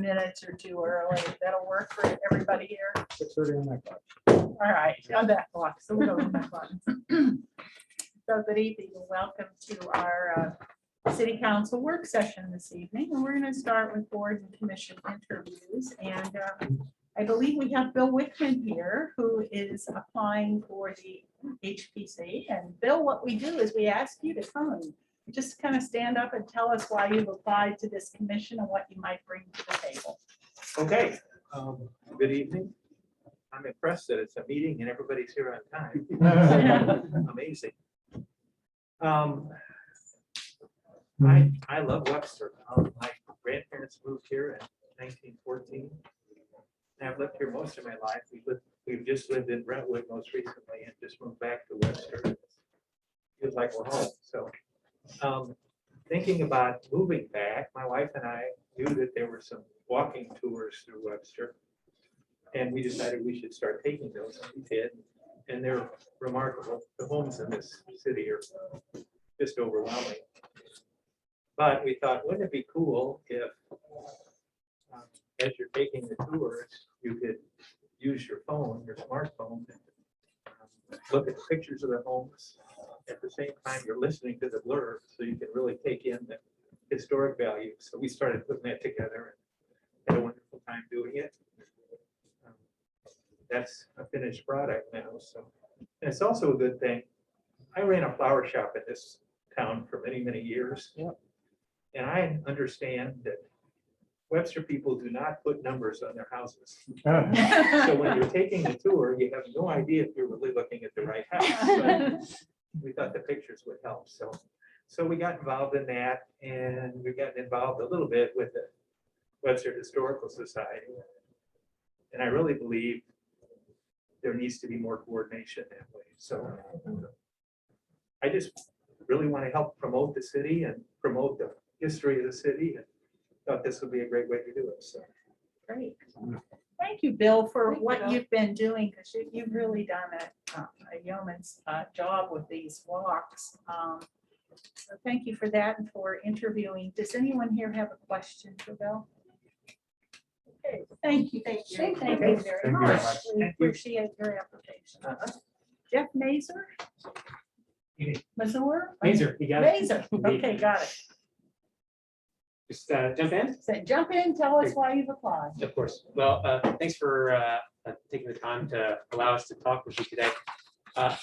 minutes or two early. That'll work for everybody here. 6:30 on that clock. All right, on that clock. So we'll go on that clock. So good evening and welcome to our city council work session this evening. And we're going to start with board and commission interviews. And I believe we have Bill Wickman here, who is applying for the HPC. And Bill, what we do is we ask you to come and just kind of stand up and tell us why you've applied to this commission and what you might bring to the table. Okay, good evening. I'm impressed that it's a meeting and everybody's here on time. Amazing. I love Webster. My grandparents moved here in 1914. And I've lived here most of my life. We've just lived in Brentwood most recently and just moved back to Webster. Feels like we're home. So thinking about moving back, my wife and I knew that there were some walking tours through Webster. And we decided we should start taking those, and we did. And they're remarkable. The homes in this city are just overwhelming. But we thought, wouldn't it be cool if, as you're taking the tours, you could use your phone, your smartphone, and look at the pictures of the homes. At the same time, you're listening to the blurb, so you can really take in the historic value. So we started putting that together and had a wonderful time doing it. That's a finished product now. So, and it's also a good thing. I ran a flower shop in this town for many, many years. Yep. And I understand that Webster people do not put numbers on their houses. So when you're taking the tour, you have no idea if you're really looking at the right house. So we thought the pictures would help. So we got involved in that, and we got involved a little bit with the Webster Historical Society. And I really believe there needs to be more coordination that way. So I just really want to help promote the city and promote the history of the city, and thought this would be a great way to do it. So Great. Thank you, Bill, for what you've been doing, because you've really done a yeoman's job with these walks. So thank you for that and for interviewing. Does anyone here have a question for Bill? Okay, thank you. Thank you. Thank you very Thank you much. very much. We Thank you. appreciate your application. Jeff Mazer? You Mazur? Mazer, you got it. Mazer. Okay, got it. Just jump in. So jump in, tell us why you've applied. Of course. Well, thanks for taking the time to allow us to talk with you today.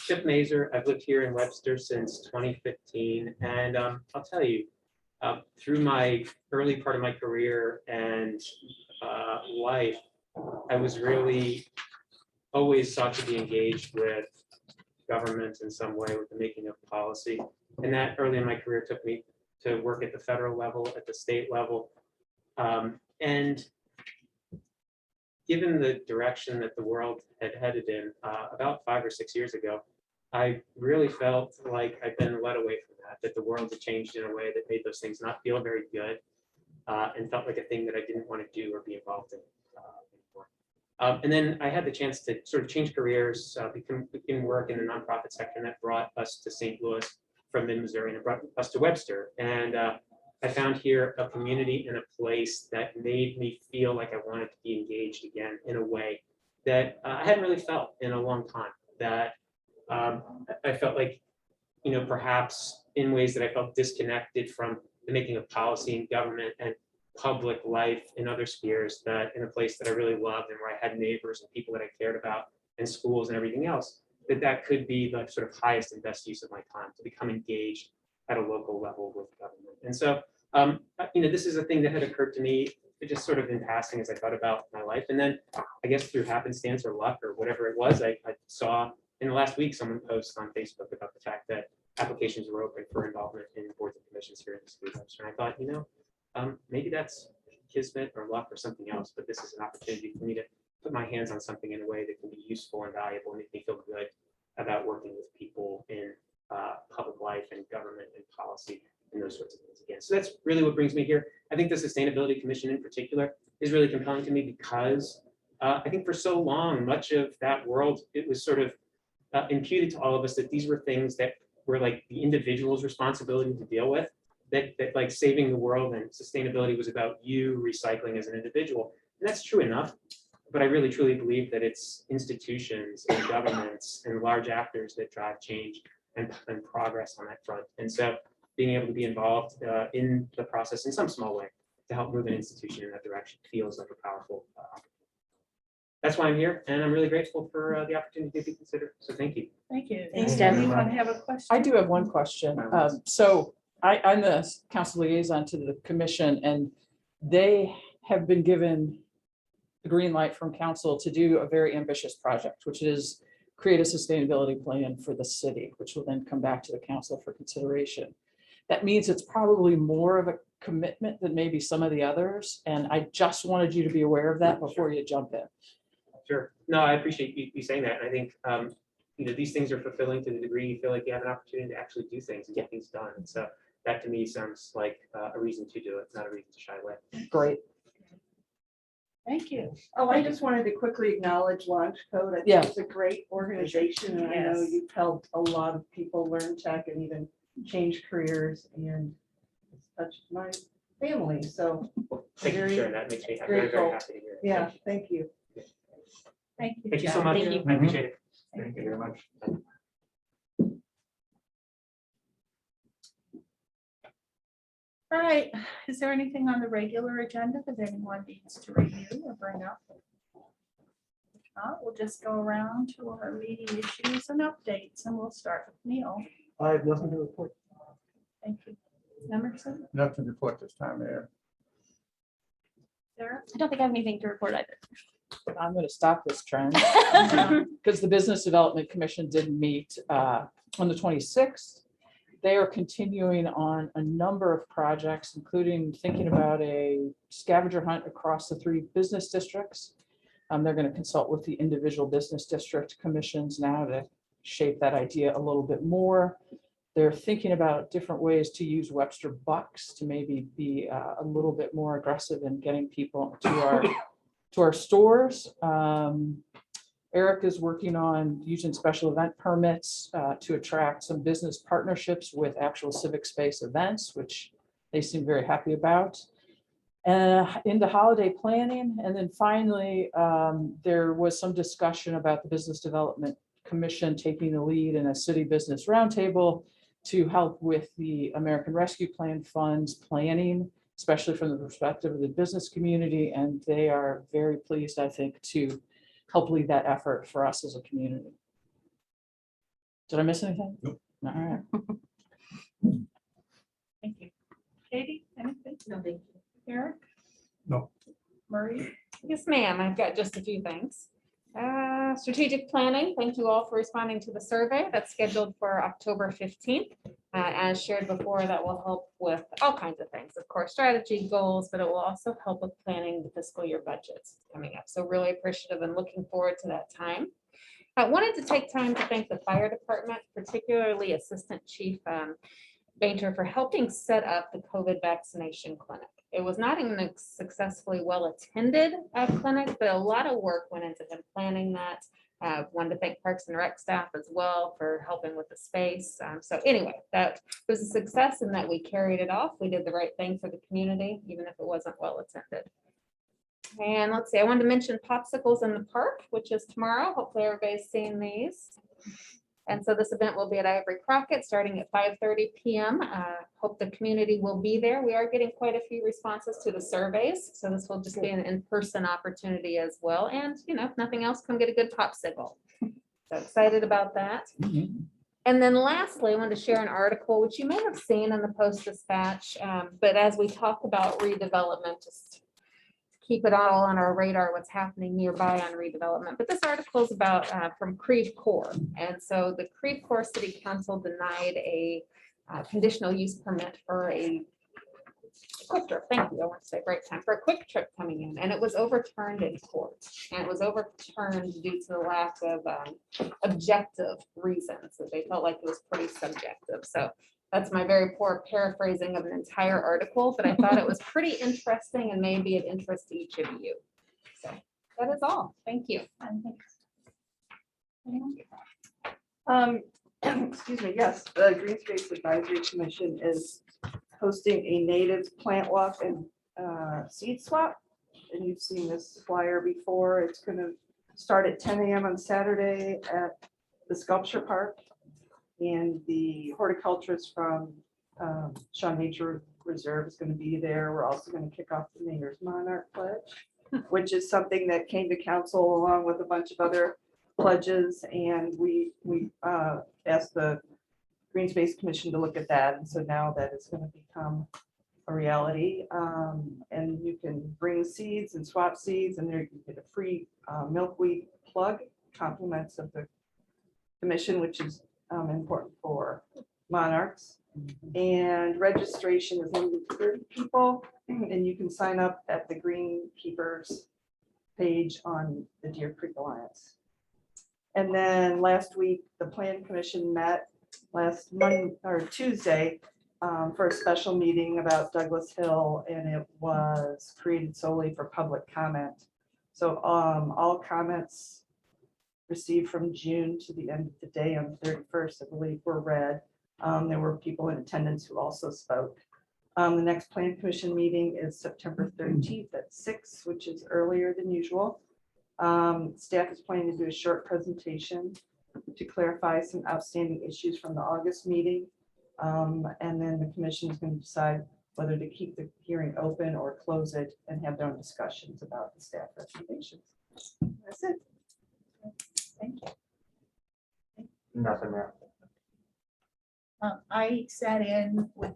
Tiff Mazer, I've lived here in Webster since 2015, and I'll tell you, through my early part of my career and life, I was really always sought to be engaged with government in some way, with the making of policy. And that early in my career took me to work at the federal level, at the state level. And given the direction that the world had headed in about 5 or 6 years ago, I really felt like I'd been led away from that the world had changed in a way that made those things not feel very good, and felt like a thing that I didn't want to do or be involved in anymore. And then I had the chance to sort of change careers, begin work in the nonprofit sector, and that brought us to St. Louis from mid-Missouri, and it brought us to Webster. And I found here a community and a place that made me feel like I wanted to be engaged again in a way that I hadn't really felt in a long time. That I felt like, you know, perhaps in ways that I felt disconnected from the making of policy and government and public life in other spheres, that in a place that I really loved and where I had neighbors and people that I cared about and schools and everything else, that could be the sort of highest and best use of my time, to become engaged at a local level with government. And so, you know, this is a thing that had occurred to me just sort of in passing as I thought about my life. And then I guess through happenstance or luck or whatever it was, I saw in the last week someone post on Facebook about the fact that applications were open for involvement in boards and commissions here in the city of Webster. And I thought, you know, maybe that's kismet or luck or something else, but this is an opportunity for me to put my hands on something in a way that can be useful and valuable and make me feel good about working with people in public life and government and policy and those sorts of things again. So that's really what brings me here. I think the Sustainability Commission in particular is really compelling to me because I think for so long, much of that world, it was sort of imputed to all of us that these were things that were like the individual's responsibility to deal with. that like saving the world and sustainability was about you recycling as an individual. And that's true enough. But I really truly believe that it's institutions and governments and large actors that drive change and progress on that front. And so being able to be involved in the process in some small way to help move an institution in that direction feels like a powerful that's why I'm here, and I'm really grateful for the opportunity to be considered. So thank you. Thank you. Thanks, Does Deb. anyone have a question? I do have one question. So I'm the council liaison to the commission, and they have been given the green light from council to do a very ambitious project, which is create a sustainability plan for the city, which will then come back to the council for consideration. That means it's probably more of a commitment than maybe some of the others. And I just wanted you to be aware of that before you jump in. Sure. No, I appreciate you saying that. And I think these things are fulfilling to the degree you feel like you have an opportunity to actually do things and get things done. And so that to me sounds like a reason to do it, not a reason to shy away. Great. Thank you. Oh, I just wanted to quickly acknowledge Launch Code. I think Yeah. it's a great organization, and I know Yes. you've helped a lot of people learn tech and even change careers, and it's touched my family, so Thank you for Very sharing that. Makes me very, very grateful. happy to hear it. yeah, thank you. Thank you. Thank you so John. much. Thank you. I appreciate it. Thank you very much. All right, is there anything on the regular agenda that anyone needs to review or bring up? If not, we'll just go around to our meeting issues and updates, and we'll start with Neil. I have nothing to report, Thank you. Emerson, nothing to report this time, Mayor. Sarah? I don't think I have anything to report either. I'm going to stop this trend because the Business Development Commission did meet on the 26th. They are continuing on a number of projects, including thinking about a scavenger hunt across the 3 business districts. They're going to consult with the individual business district commissions now to shape that idea a little bit more. They're thinking about different ways to use Webster bucks to maybe be a little bit more aggressive in getting people to our stores. Eric is working on using special event permits to attract some business partnerships with actual civic space events, which they seem very happy about. Into holiday planning. And then finally, there was some discussion about the Business Development Commission taking the lead in a city business roundtable to help with the American Rescue Plan funds planning, especially from the perspective of the business community. And they are very pleased, I think, to help lead that effort for us as a community. Did I miss anything? Nope. All right. Thank you. Katie, anything? No, thank you. Eric? No. Marie? Yes, ma'am. I've got just a few things. Strategic planning. Thank you all for responding to the survey that's scheduled for October 15th. As shared before, that will help with all kinds of things, of course, strategy, goals, but it will also help with planning the fiscal year budgets coming up. So really appreciative and looking forward to that time. I wanted to take time to thank the fire department, particularly Assistant Chief Bainter, for helping set up the COVID vaccination clinic. It was not even a successfully well-attended clinic, but a lot of work went into him planning that. Wanted to thank Parks and Rec staff as well for helping with the space. So anyway, that was a success in that we carried it off. We did the right thing for the community, even if it wasn't well attended. And let's see, I wanted to mention Popsicles in the Park, which is tomorrow. Hopefully everybody's seen these. And so this event will be at Ivory Crockett starting at 5:30 p.m. Hope the community will be there. We are getting quite a few responses to the surveys. So this will just be an in-person opportunity as well. And, if nothing else, come get a good popsicle. So excited about that. And then lastly, I wanted to share an article, which you may have seen in the Post-Dispatch. But as we talk about redevelopment, just keep it all on our radar, what's happening nearby on redevelopment. But this article is about from Creve Coeur. And so the Creve Coeur City Council denied a conditional use permit for a quick trip. Thank you. I want to say right time for a quick trip coming in. And it was overturned in court. And it was overturned due to the lack of objective reasons. So they felt like it was pretty subjective. So that's my very poor paraphrasing of an entire article, but I thought it was pretty interesting and maybe of interest to each of you. So that is all. Thank you. Excuse me, yes, the Green Space Advisory Commission is hosting a native plant walk and seed swap. And you've seen this flyer before. It's gonna start at 10 a.m. on Saturday at the Sculpture Park. And the horticulturist from Shaw Nature Reserve is gonna be there. We're also gonna kick off the Mayor's Monarch Pledge, which is something that came to council along with a bunch of other pledges. And we asked the Green Space Commission to look at that. And so now that is gonna become a reality. And you can bring seeds and swap seeds, and there you get a free milkweed plug, compliments of the commission, which is important for monarchs. And registration is limited to 30 people, and you can sign up at the Greenkeepers page on the Deer Creek Alliance. And then last week, the Plan Commission met last Monday or Tuesday for a special meeting about Douglas Hill, and it was created solely for public comment. So all comments received from June to the end of the day on the 31st, I believe, were read. There were people in attendance who also spoke. The next Plan Commission meeting is September 13th at 6, which is earlier than usual. Staff is planning to do a short presentation to clarify some outstanding issues from the August meeting. And then the commission is going to decide whether to keep the hearing open or close it and have their own discussions about the staff recommendations. That's it. Thank you. Nothing there. I sat in with,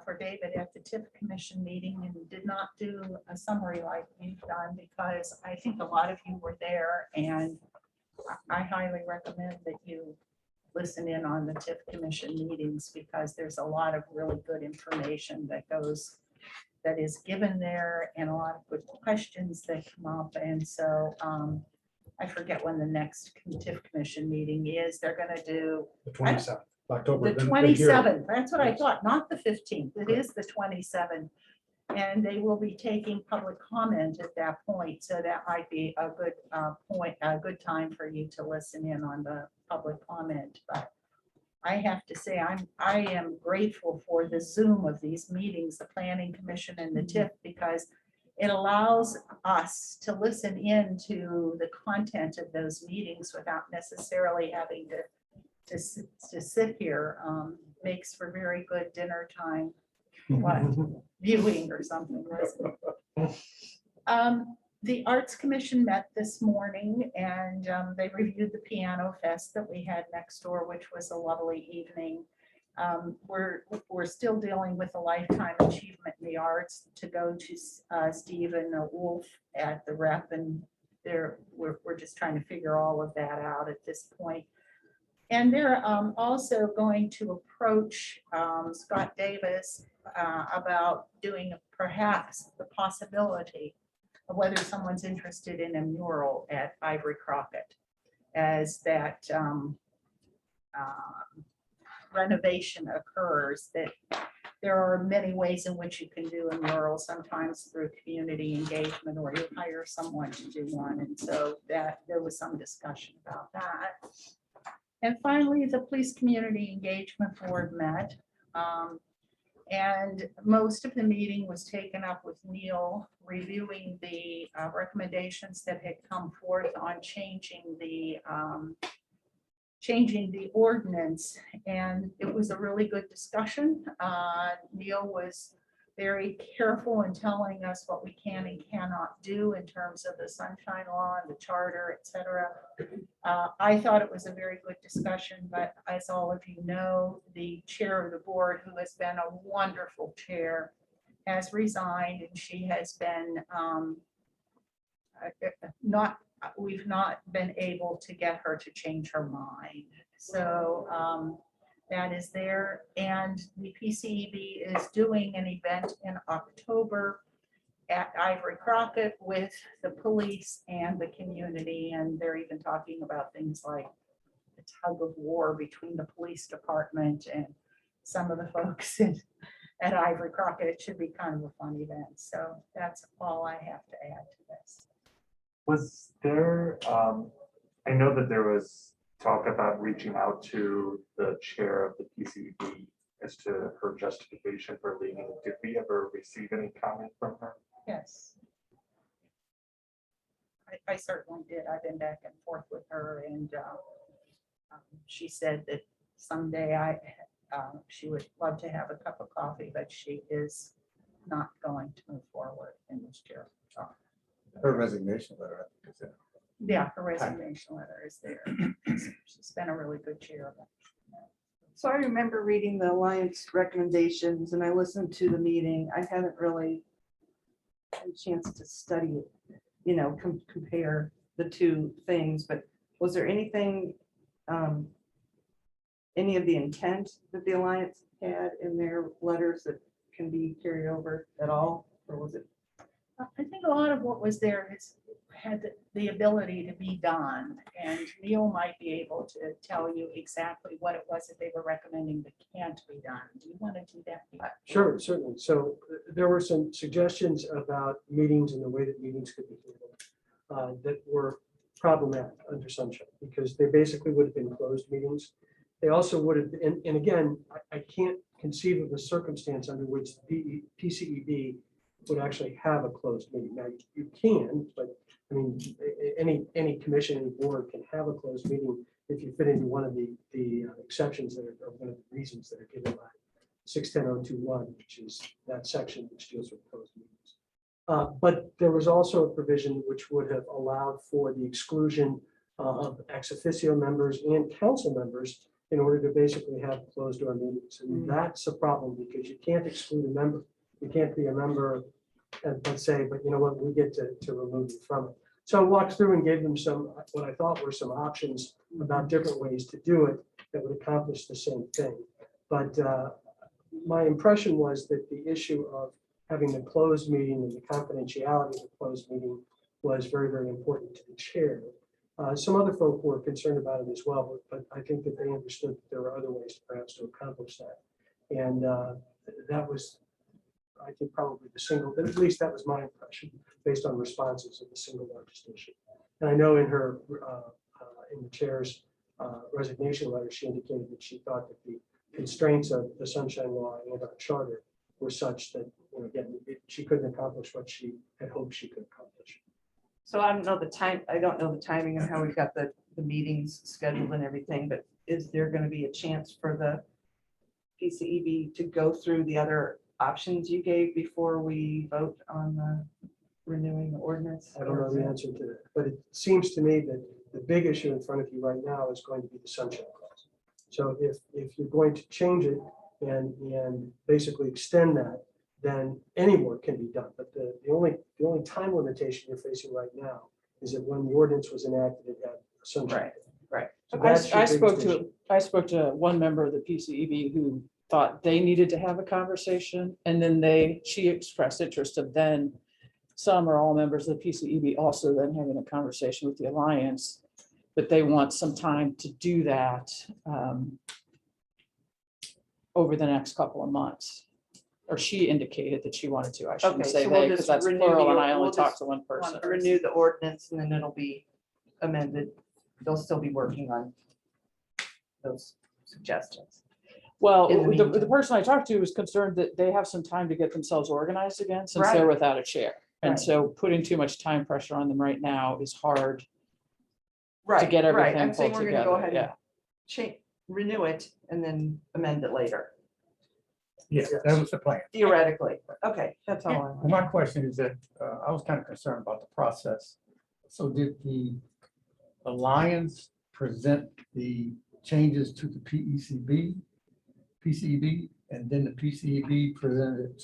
for David at the Tiff Commission meeting and did not do a summary like you've done because I think a lot of you were there, and I highly recommend that you listen in on the Tiff Commission meetings because there's a lot of really good information that is given there, and a lot of good questions that come up. And so I forget when the next Tiff Commission meeting is. They're going to do The 27th, October. the 27th. That's what I thought, not the 15th. It is the 27th. And they will be taking public comment at that point. So that might be a good point, a good time for you to listen in on the public comment. But I have to say, I am grateful for the Zoom of these meetings, the Planning Commission and the TIF, because it allows us to listen in to the content of those meetings without necessarily having to sit here. Makes for very good dinner time viewing or something. The Arts Commission met this morning, and they reviewed the Piano Fest that we had next door, which was a lovely evening. We're still dealing with a Lifetime Achievement in the Arts to go to Stephen Wolf at the Rep, and we're just trying to figure all of that out at this point. And they're also going to approach Scott Davis about doing perhaps the possibility of whether someone's interested in a mural at Ivory Crockett as that renovation occurs. That there are many ways in which you can do a mural, sometimes through community engagement or you hire someone to do one. And so that there was some discussion about that. And finally, the Police Community Engagement Board met. And most of the meeting was taken up with Neil reviewing the recommendations that had come forth on changing the ordinance. And it was a really good discussion. Neil was very careful in telling us what we can and cannot do in terms of the Sunshine Law and the charter, et cetera. I thought it was a very good discussion, but as all of you know, the chair of the board, who has been a wonderful chair, has resigned, and she has been we've not been able to get her to change her mind. So that is there. And the PCEB is doing an event in October at Ivory Crockett with the police and the community. And they're even talking about things like the tug of war between the police department and some of the folks at Ivory Crockett. It should be kind of a fun event. So that's all I have to add to this. Was there, I know that there was talk about reaching out to the chair of the PCB as to her justification for leaving. Did we ever receive any comment from her? Yes. I certainly did. I've been back and forth with her, and she said that someday she would love to have a cup of coffee, but she is not going to move forward in this chair. Her resignation letter, I think, is there. Yeah, her resignation letter is there. She's been a really good chair. So I remember reading the Alliance recommendations and I listened to the meeting. I haven't really had a chance to study it, you know, compare the two things, but was there anything, any of the intent that the Alliance had in their letters that can be carried over at all? Or was it? I think a lot of what was there had the ability to be done, and Neil might be able to tell you exactly what it was that they were recommending that can't be done. Do you want to do that? Sure, certainly. So there were some suggestions about meetings and the way that meetings could be handled that were problematic under sunshine, because they basically would have been closed meetings. They also would have, and again, I can't conceive of a circumstance under which the PCEB would actually have a closed meeting. Now, you can, but I mean, any commission, any board can have a closed meeting if you fit into one of the exceptions that are one of the reasons that are given by 610.021, which is that section which deals with closed meetings. But there was also a provision which would have allowed for the exclusion of ex officio members and council members in order to basically have closed door meetings. And that's a problem because you can't exclude a member. You can't be a member and say, but you know what, we get to remove you from it. So I walked through and gave them some, what I thought were some options about different ways to do it that would accomplish the same thing. But my impression was that the issue of having the closed meeting and the confidentiality of the closed meeting was very, very important to the chair. Some other folk were concerned about it as well, but I think that they understood that there were other ways perhaps to accomplish that. And that was, I think, probably the single, at least that was my impression based on responses of the single largest issue. And I know in her, in the chair's resignation letter, she indicated that she thought that the constraints of the Sunshine Law and our charter were such that, you know, again, she couldn't accomplish what she had hoped she could accomplish. So I don't know the time, I don't know the timing and how we've got the meetings scheduled and everything, but is there going to be a chance for the PCEB to go through the other options you gave before we vote on the renewing the ordinance? I don't know the answer to that, but it seems to me that the big issue in front of you right now is going to be the sunshine clause. So if you're going to change it and basically extend that, then any work can be done. But the only time limitation you're facing right now is that when the ordinance was enacted, it had a sunshine. Right. So that's your I biggest issue. spoke to one member of the PCEB who thought they needed to have a conversation, and then she expressed interest of then some or all members of the PCEB also then having a conversation with the Alliance, but they want some time to do that over the next couple of months. Or she indicated that she wanted to. I shouldn't Okay, say so we'll they, because just that's renew plural, and the- I only we'll talked just to one person. Renew the ordinance and then it'll be amended. They'll still be working on those suggestions. Well, in the the meantime. person I talked to was concerned that they have some time to get themselves organized again since they're Right. without a chair. And Right. so putting too much time pressure on them right now is hard to Right, get right. everything I'm saying pulled we're gonna go together. ahead and Yeah. change, renew it and then amend it later, Yeah, that was the plan. theoretically. Okay, that's all I Well, want. my question is that I was kind of concerned about the process. So did the Alliance present the changes to the PCEB, and then the PCEB presented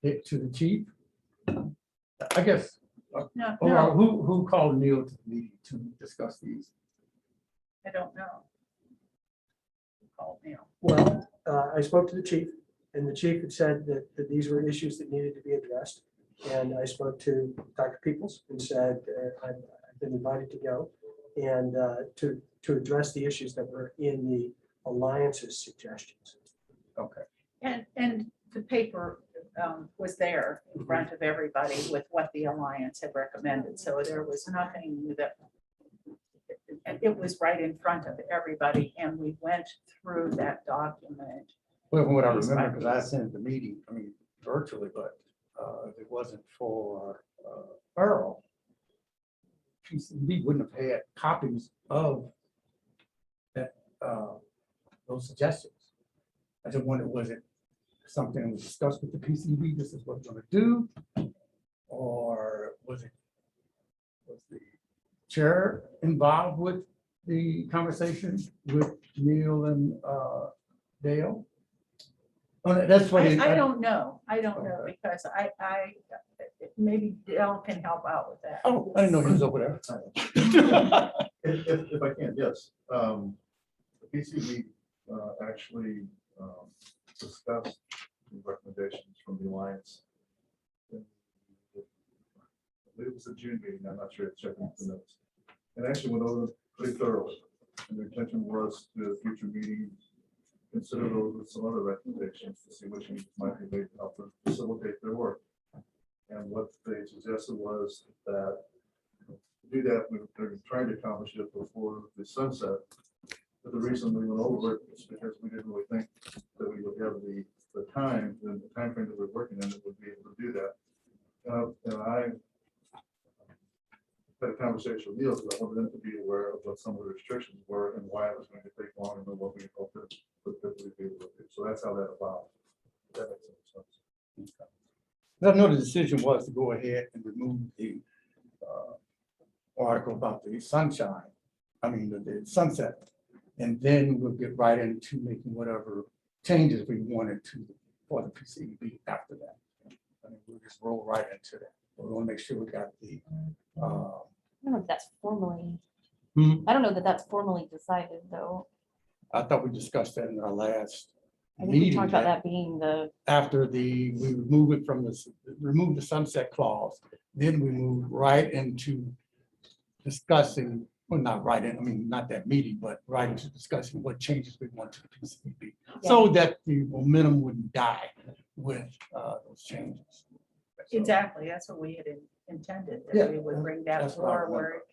it to the chief? I guess, No, or who called Neil to the meeting to discuss these? I don't know. Called Neil. Well, I spoke to the chief, and the chief had said that these were issues that needed to be addressed. And I spoke to Dr. Peoples and said, I've been invited to go and to address the issues that were in the Alliance's suggestions. Okay. And the paper was there in front of everybody with what the Alliance had recommended. So there was nothing that and it was right in front of everybody, and we went through that document. Well, from what I Piece by remember, because I piece. attended the meeting, I mean, virtually, but if it wasn't for Earl, PCB wouldn't have had copies of that, those suggestions. I just wondered, was it something that was discussed with the PCB, this is what we're gonna do? Or was the chair involved with the conversation with Neil and Dale? Oh, that's what. I don't know, because maybe Dale can help out with that. Oh, I didn't know he was over there. If I can, yes. The PCB actually discussed the recommendations from the Alliance. It was a June meeting, I'm not sure, checking the notes. And actually went over pretty thoroughly. And the intention was to future meetings, consider those with some other recommendations to see which might be made to help them facilitate their work. And what they suggested was that to do that, they're trying to accomplish it before the sunset. But the reason we went over it is because we didn't really think that we would have the time, the time frame that we're working in, that would be able to do that. And I had a conversation with Neil, because I wanted them to be aware of what some of the restrictions were and why it was going to take longer than what we hoped that we'd be able to do. So that's how that evolved. That makes sense. I know the decision was to go ahead and remove the article about the sunshine, the sunset. And then we'll get right into making whatever changes we wanted to for the PCB after that. We'll just roll right into that. We want to make sure we got the. I don't know if that's formally, Hmm? I don't know that that's formally decided, though. I thought we discussed that in our last I think we meeting. talked about that being the, After we remove it from remove the sunset clause, then we move right into discussing, well, not right in, not that meeting, but right into discussing what changes we want to the PCB. So that the momentum wouldn't die with those changes. So, Exactly, that's what we had intended, Yeah, that we would bring that that's what I remember.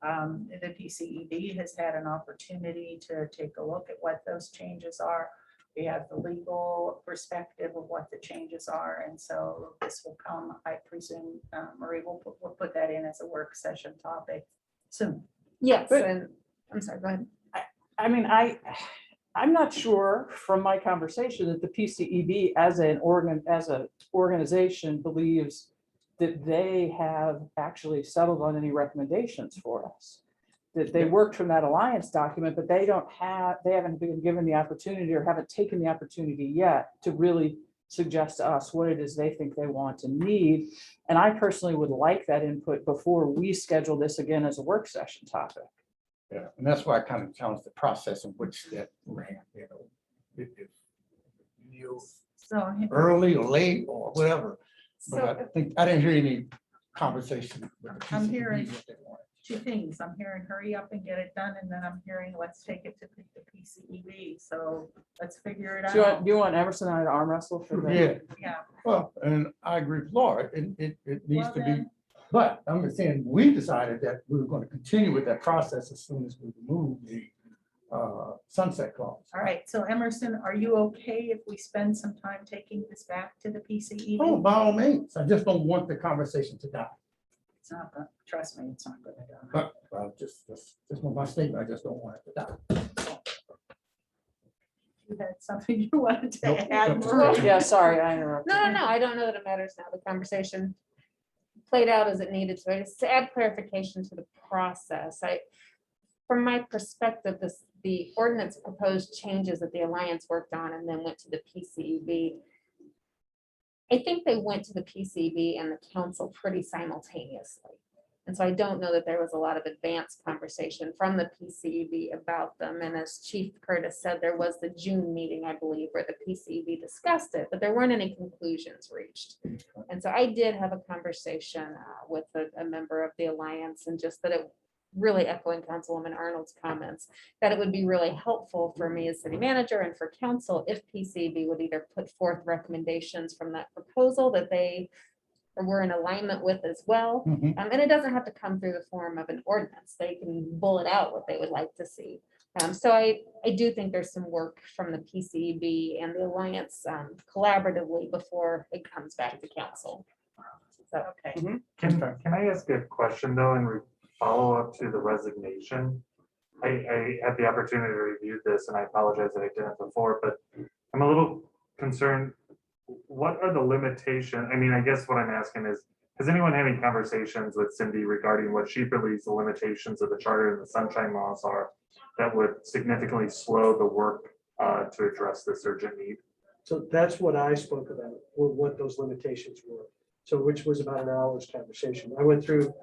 forward. The PCED has had an opportunity to take a look at what those changes are. We have the legal perspective of what the changes are, and so this will come, I presume, Marie will put that in as a work session topic soon. Yes, But- and I'm sorry, go ahead. I'm not sure from my conversation that the PCEB as an organization believes that they have actually settled on any recommendations for us. That they worked from that alliance document, but they haven't been given the opportunity or haven't taken the opportunity yet to really suggest to us what it is they think they want and need. And I personally would like that input before we schedule this again as a work session topic. Yeah, and that's why I kind of challenged the process in which that ran, if you So early or late or whatever. But I So think, I didn't hear any conversation with the I'm PCB hearing- what they wanted. two things, I'm hearing hurry up and get it done, and then I'm hearing let's take it to the PCEB, so let's figure it Do out. you want Emerson and I to arm wrestle for the? Yeah, Yeah, well, and I agree with Laura, it needs Well, to be, then- but I'm just saying, we decided that we were going to continue with that process as soon as we remove the sunset clause. all right, so Emerson, are you okay if we spend some time taking this back to the PCEB? Oh, by all means, I just don't want the conversation to die. It's not, trust me, it's not gonna die. But, well, just was my statement, I just don't want it to die. You had something you wanted to Nope. add? Nope. Marie? Yeah, sorry, I interrupted. No, I don't know that it matters now. The conversation played out as it needed to. Just to add clarification to the process, from my perspective, the ordinance proposed changes that the Alliance worked on and then went to the PCEB. I think they went to the PCEB and the council pretty simultaneously. And so I don't know that there was a lot of advanced conversation from the PCEB about them. And as Chief Curtis said, there was the June meeting, I believe, where the PCEB discussed it, but there weren't any conclusions reached. And so I did have a conversation with a member of the Alliance, and just that it really echoing Councilwoman Arnold's comments, that it would be really helpful for me as city manager and for council if PCEB would either put forth recommendations from that proposal that or we're in alignment with as well. Mhm. And it doesn't have to come through the form of an ordinance. They can bullet out what they would like to see. So I do think there's some work from the PCB and the Alliance collaboratively before it comes back to council. So, Okay, Can I ask a question though, in follow up to the resignation? I had the opportunity to review this and I apologize that I didn't before, but I'm a little concerned. What are the limitations? I mean, I guess what I'm asking is, has anyone had any conversations with Cindy regarding what she believes the limitations of the charter and the sunshine laws are that would significantly slow the work to address this urgent need? So that's what I spoke about, were what those limitations were. So which was about an hour's conversation. I went through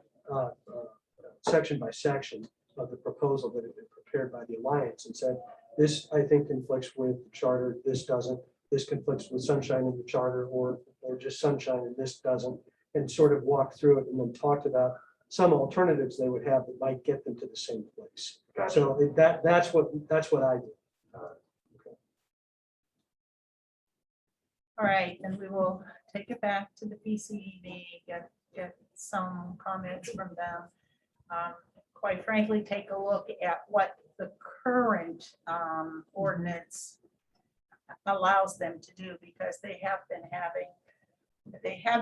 section by section of the proposal that had been prepared by the Alliance and said, this, I think, conflicts with the charter, this doesn't, this conflicts with sunshine in the charter, or just sunshine and this doesn't, and sort of walked through it and then talked about some alternatives they would have that might get them to the same place. Gotcha. So that's what I did. all right, then we will take it back to the PCED, get some comments from them. Quite frankly, take a look at what the current ordinance allows them to do, because they have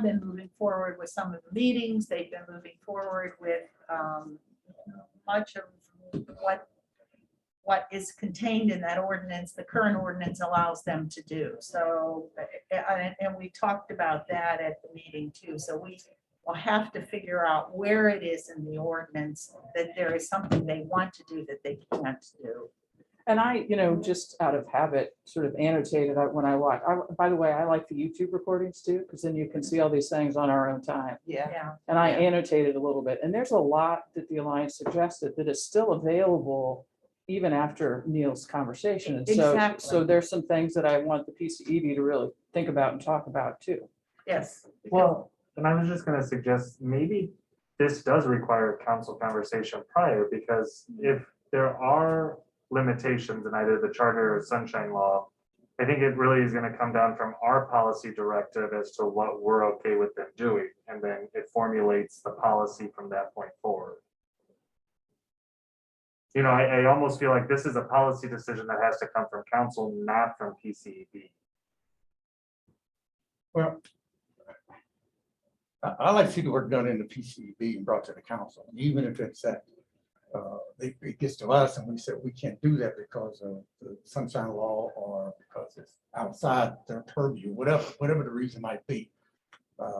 been moving forward with some of the meetings. They've been moving forward with much of what is contained in that ordinance. The current ordinance allows them to do. So, and we talked about that at the meeting too. So we will have to figure out where it is in the ordinance that there is something they want to do that they can't do. And I, just out of habit, sort of annotated when I watch. By the way, I like the YouTube recordings too, because then you can see all these things on our own time. Yeah. And I annotated a little bit. And there's a lot that the Alliance suggested that is still available even after Neil's conversation. And Exactly. so there's some things that I want the PCED to really think about and talk about too. Yes. Well, and I was just gonna suggest, maybe this does require a council conversation prior, because if there are limitations in either the charter or sunshine law, I think it really is gonna come down from our policy directive as to what we're okay with them doing, and then it formulates the policy from that point forward. I almost feel like this is a policy decision that has to come from council, not from PCED. Well, I like to see the work done in the PCB and brought to the council, even if it's that it gets to us and we said we can't do that because of the sunshine law or because it's outside their purview, whatever the reason might be. I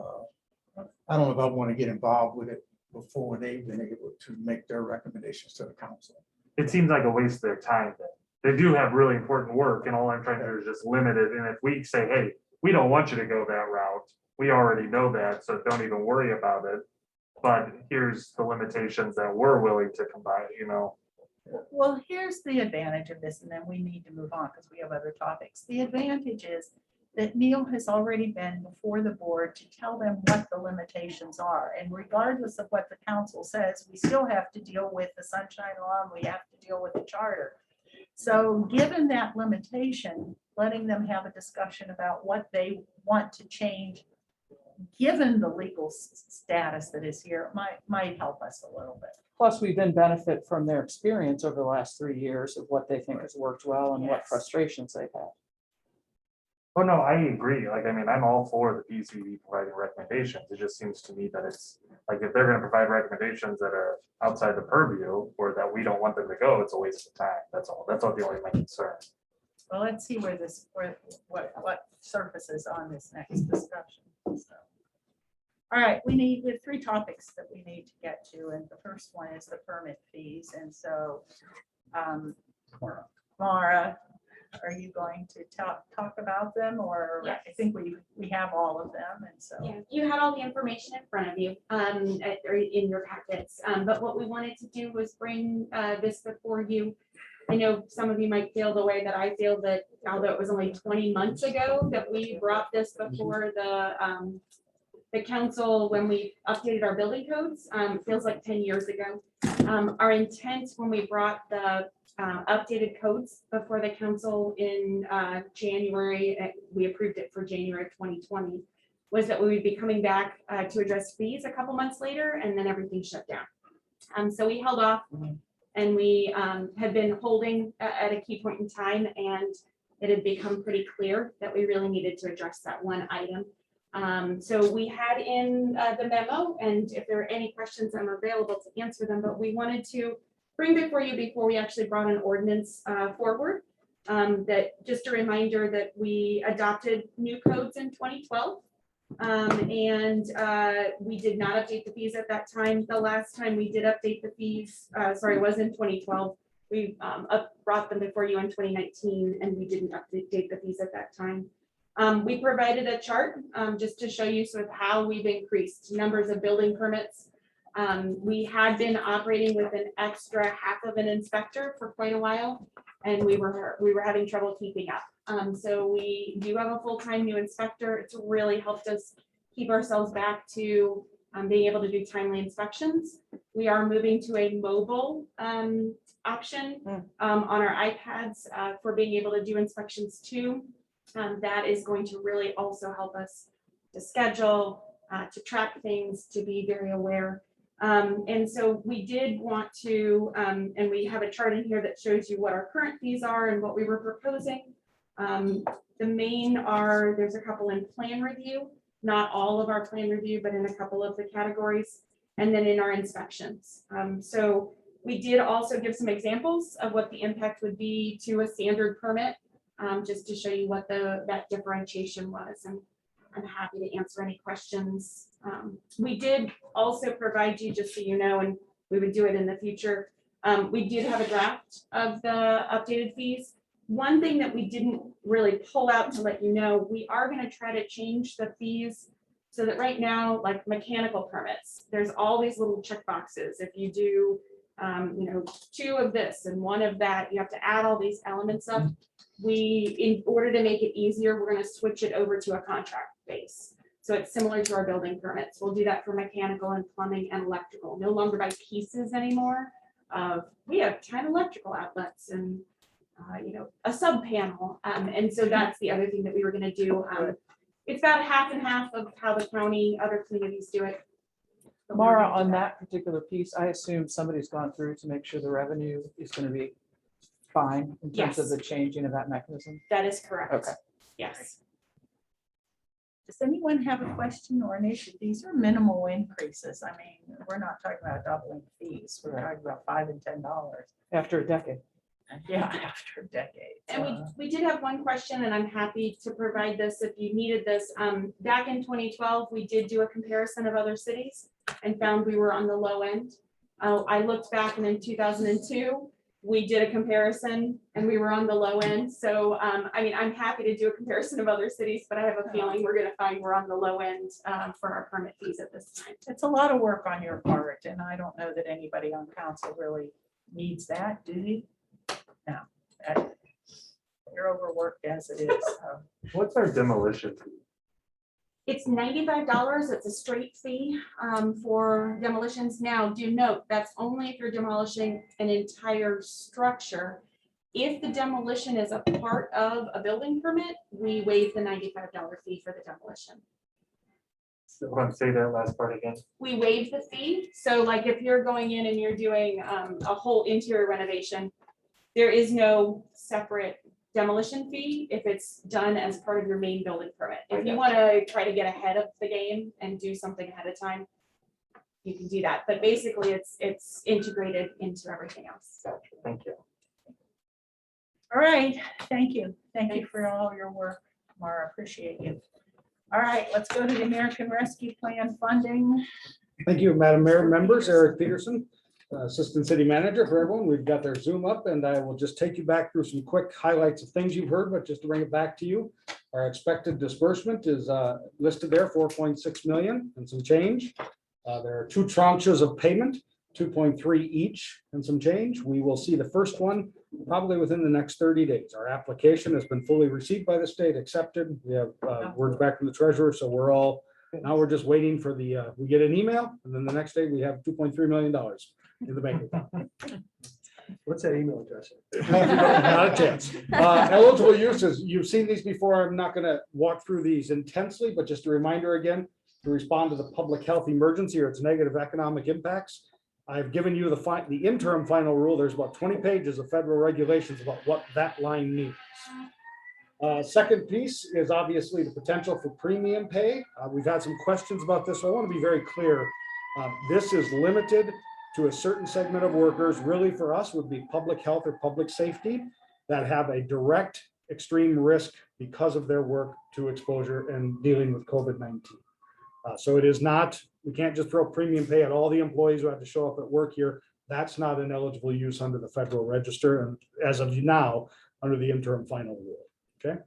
don't know if I want to get involved with it before they've been able to make their recommendations to the council. It seems like a waste of their time. They do have really important work, and all I'm trying to do is just limit it. And if we say, hey, we don't want you to go that route, we already know that, so don't even worry about it. But here's the limitations that we're willing to combine, Well, here's the advantage of this, and then we need to move on because we have other topics. The advantage is that Neil has already been before the board to tell them what the limitations are. And regardless of what the council says, we still have to deal with the sunshine law and we have to deal with the charter. So given that limitation, letting them have a discussion about what they want to change, given the legal status that is here, might help us a little bit. Plus, we then benefit from their experience over the last 3 years of what they think has worked well and what Yes. frustrations they've had. Oh, no, I agree. I'm all for the PCB providing recommendations. It just seems to me that it's like, if they're gonna provide recommendations that are outside the purview or that we don't want them to go, it's a waste of time. That's all. That's all the only my concern. Well, let's see what surfaces on this next discussion. So. All right, we have 3 topics that we need to get to, and the first one is the permit fees. And so, Mara, are you going to talk about them, or Yes. I think we have all of them, and so. Yeah, you had all the information in front of you, or in your packets, but what we wanted to do was bring this before you. I know some of you might feel the way that I feel, that although it was only 20 months ago that we brought this before the council when we updated our building codes, it feels like 10 years ago. Our intent when we brought the updated codes before the council in January, we approved it for January 2020, was that we would be coming back to address fees a couple months later, and then everything shut down. So we held off, and we had been holding at a key point in time, and it had become pretty clear that we really needed to address that one item. So we had in the memo, and if there are any questions, I'm available to answer them, but we wanted to bring before you before we actually brought an ordinance forward. That just a reminder that we adopted new codes in 2012. And we did not update the fees at that time. The last time we did update the fees, was in 2012. We brought them before you in 2019, and we didn't update the fees at that time. We provided a chart just to show you sort of how we've increased numbers of building permits. We had been operating with an extra half of an inspector for quite a while, and we were having trouble keeping up. So we do have a full-time new inspector. It's really helped us keep ourselves back to being able to do timely inspections. We are moving to a mobile option on our iPads for being able to do inspections too. That is going to really also help us to schedule, to track things, to be very aware. And so we did want to, and we have a chart in here that shows you what our current fees are and what we were proposing. The main are, there's a couple in plan review, not all of our plan review, but in a couple of the categories, and then in our inspections. So we did also give some examples of what the impact would be to a standard permit, just to show you what that differentiation was. And I'm happy to answer any questions. We did also provide you, just so you know, and we would do it in the future. We did have a draft of the updated fees. One thing that we didn't really pull out to let you know, we are going to try to change the fees so that right now, like mechanical permits, there's all these little check boxes. If you do, 2 of this and 1 of that, you have to add all these elements up. In order to make it easier, we're going to switch it over to a contract base. So it's similar to our building permits. We'll do that for mechanical and plumbing and electrical, no longer by pieces anymore. We have 10 electrical outlets and a sub panel. And so that's the other thing that we were going to do. It's about half and half of how the county, other communities do it. But we're Mara, gonna do on that. that particular piece, I assume somebody's gone through to make sure the revenue is going to be fine in terms of Yes. the changing of that mechanism. That is correct. Okay. Yes. Does anyone have a question or an issue? These are minimal increases. I mean, we're not talking about doubling fees. We're talking about $5 and $10. After a decade. Yeah, after a decade. And we did have one question, and I'm happy to provide this if you needed this. Back in 2012, we did do a comparison of other cities and found we were on the low end. I looked back, and in 2002, we did a comparison and we were on the low end. So, I'm happy to do a comparison of other cities, but I have a feeling we're going to find we're on the low end for our permit fees at this time. It's a lot of work on your part, and I don't know that anybody on council really needs that, do you? No. You're overworked as it is. So. What's our demolition fee? It's $95. It's a straight fee for demolitions. Now, do note, that's only if you're demolishing an entire structure. If the demolition is a part of a building permit, we waive the $95 fee for the demolition. Say that last part again. We waive the fee. So like if you're going in and you're doing a whole interior renovation, there is no separate demolition fee if it's done as part of your main building permit. If you want to try to get ahead of the game and do something ahead of time, you can do that. But basically it's integrated into everything else. Thank you. All right, thank you. Thank you for all your work, Mara. Appreciate you. All right, let's go to the American Rescue Plan funding. Thank you, Madam Mayor, members, Eric Peterson, Assistant City Manager for everyone. We've got their Zoom up, and I will just take you back through some quick highlights of things you've heard, but just to bring it back to you. Our expected disbursement is listed there, 4.6 million and some change. There are 2 tranches of payment, 2.3 each and some change. We will see the first one probably within the next 30 days. Our application has been fully received by the state, accepted. We have words back from the treasurer, so now we're just waiting for we get an email, and then the next day we have $2.3 million in the bank account. What's that email address? Not a chance. Eligible uses, you've seen these before. I'm not gonna walk through these intensely, but just a reminder again, to respond to the public health emergency or its negative economic impacts. I've given you the interim final rule. There's about 20 pages of federal regulations about what that line means. Second piece is obviously the potential for premium pay. We've had some questions about this, so I want to be very clear. This is limited to a certain segment of workers. Really for us would be public health or public safety that have a direct extreme risk because of their work to exposure and dealing with COVID-19. So it is not, we can't just throw premium pay at all the employees who have to show up at work here. That's not an eligible use under the Federal Register, and as of now, under the interim final rule. Okay.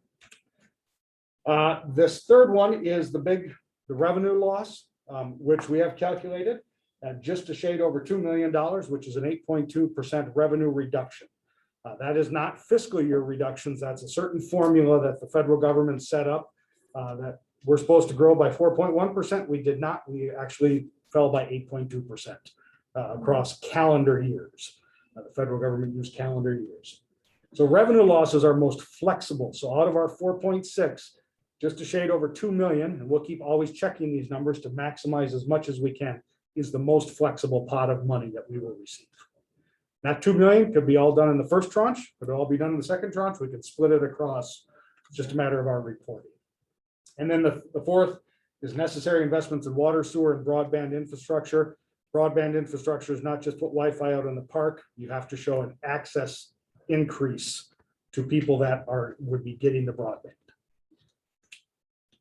This third one is the revenue loss, which we have calculated at just a shade over $2 million, which is an 8.2% revenue reduction. That is not fiscal year reductions. That's a certain formula that the federal government set up that we're supposed to grow by 4.1%. We did not. We actually fell by 8.2% across calendar years. The federal government used calendar years. So revenue losses are most flexible. So out of our 4.6, just a shade over 2 million, and we'll keep always checking these numbers to maximize as much as we can, is the most flexible pot of money that we will receive. That 2 million could be all done in the first tranche, could all be done in the second tranche. We could split it across. It's just a matter of our reporting. And then the fourth is necessary investments in water, sewer, and broadband infrastructure. Broadband infrastructure is not just put Wi-Fi out in the park. You have to show an access increase to people that would be getting the broadband.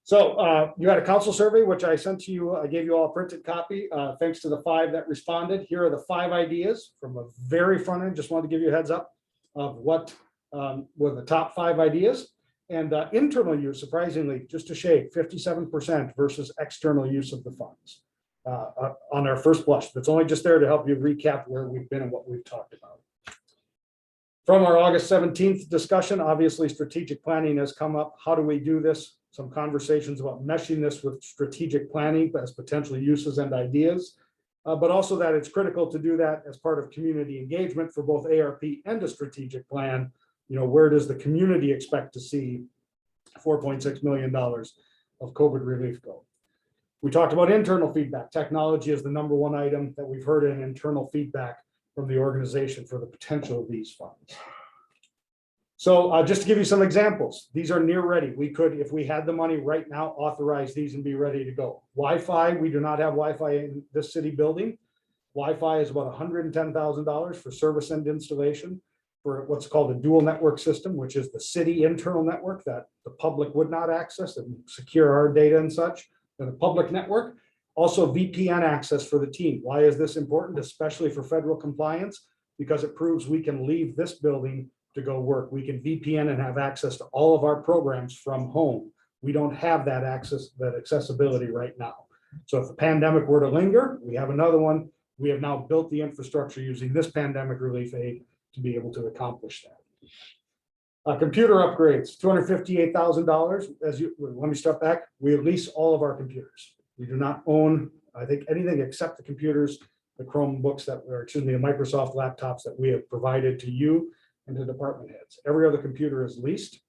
So you had a council survey, which I sent to you. I gave you all a printed copy. Thanks to the 5 that responded. Here are the 5 ideas from a very front end. Just wanted to give you a heads up of what were the top 5 ideas. And internal use, surprisingly, just a shade, 57% versus external use of the funds on our first blush. That's only just there to help you recap where we've been and what we've talked about. From our August 17th discussion, obviously strategic planning has come up. How do we do this? Some conversations about meshing this with strategic planning as potential uses and ideas, but also that it's critical to do that as part of community engagement for both ARP and a strategic plan. You know, where does the community expect to see $4.6 million of COVID relief go? We talked about internal feedback. Technology is the #1 item that we've heard in internal feedback from the organization for the potential of these funds. So just to give you some examples, these are near ready. We could, if we had the money right now, authorize these and be ready to go. Wi-Fi, we do not have Wi-Fi in this city building. Wi-Fi is about $110,000 for service and installation for what's called a dual network system, which is the city internal network that the public would not access and secure our data and such. And the public network, also VPN access for the team. Why is this important, especially for federal compliance? Because it proves we can leave this building to go work. We can VPN and have access to all of our programs from home. We don't have that access, that accessibility right now. So if the pandemic were to linger, we have another one. We have now built the infrastructure using this pandemic relief aid to be able to accomplish that. Computer upgrades, $258,000. Let me step back. We lease all of our computers. We do not own, I think, anything except the computers, the Chromebooks the Microsoft laptops that we have provided to you and to department heads. Every other computer is leased.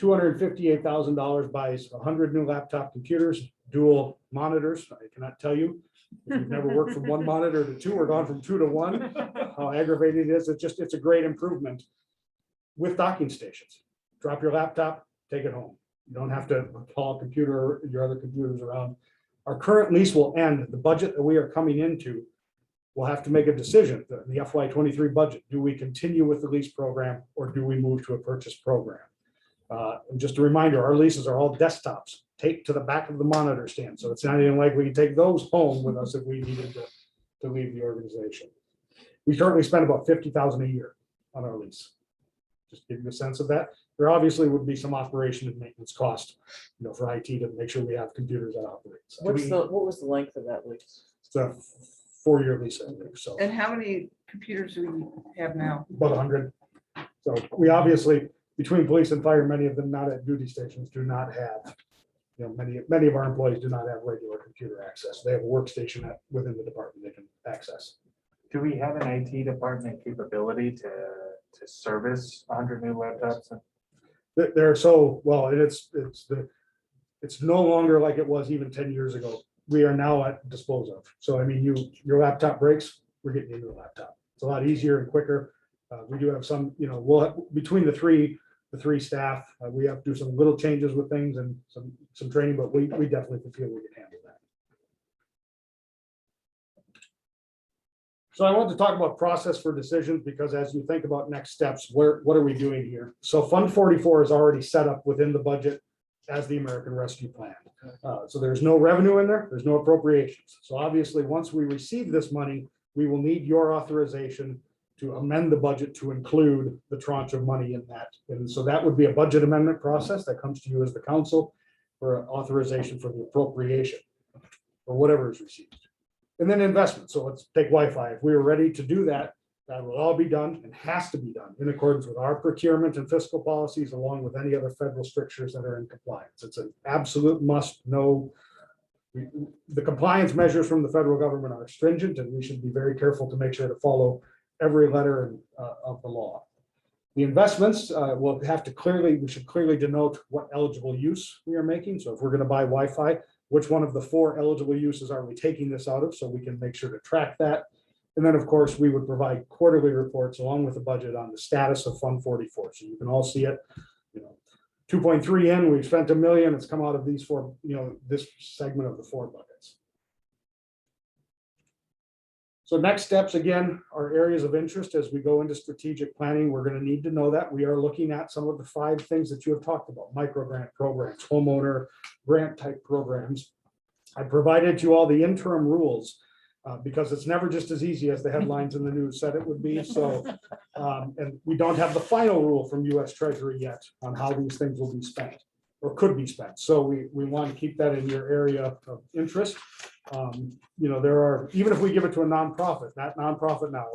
$258,000 buys 100 new laptop computers, dual monitors. I cannot tell you if you've never worked from 1 monitor to 2 or gone from 2 to 1, how aggravating it is. It's a great improvement with docking stations. Drop your laptop, take it home. You don't have to haul your other computers around. Our current lease will end. The budget that we are coming into, we'll have to make a decision, the FY23 budget. Do we continue with the lease program or do we move to a purchase program? And just a reminder, our leases are all desktops taped to the back of the monitor stand. So it's not even like we can take those home with us if we needed to leave the organization. We currently spend about $50,000 a year on our lease. Just give you a sense of that. There obviously would be some operation and maintenance cost, for IT to make sure we have computers that operate. So What was the length of that lease? it's a 4-year lease, I think. So And how many computers do we have now? about 100. So we obviously, between police and fire, many of them not at duty stations do not have, many of our employees do not have regular computer access. They have a workstation within the department they can access. Do we have an IT department capability to service 100 new laptops? They're so, well, and it's no longer like it was even 10 years ago. We are now at dispose of. So I mean, your laptop breaks, we're getting into the laptop. It's a lot easier and quicker. We do have some, between the three staff, we have to do some little changes with things and some training, but we definitely feel we can handle that. So I want to talk about process for decisions, because as you think about next steps, what are we doing here? So Fund 44 is already set up within the budget as the American Rescue Plan. So there's no revenue in there, there's no appropriations. So obviously, once we receive this money, we will need your authorization to amend the budget to include the tranche of money in that. And so that would be a budget amendment process that comes to you as the council for authorization for the appropriation or whatever is received. And then investment. So let's take Wi-Fi. If we are ready to do that, that will all be done and has to be done in accordance with our procurement and fiscal policies, along with any other federal strictures that are in compliance. It's an absolute must. No, the compliance measures from the federal government are stringent, and we should be very careful to make sure to follow every letter of the law. The investments will have to we should clearly denote what eligible use we are making. So if we're going to buy Wi-Fi, which one of the 4 eligible uses are we taking this out of, so we can make sure to track that. And then, of course, we would provide quarterly reports along with the budget on the status of Fund 44. So you can all see it, 2.3 in, we've spent $1 million. It's come out of these 4, this segment of the 4 buckets. So next steps, again, are areas of interest as we go into strategic planning. We're going to need to know that we are looking at some of the 5 things that you have talked about: micro grant programs, homeowner grant type programs. I provided you all the interim rules because it's never just as easy as the headlines in the news said it would be. So, and we don't have the final rule from U.S. Treasury yet on how these things will be spent or could be spent. So we want to keep that in your area of interest. There are, even if we give it to a nonprofit, that nonprofit now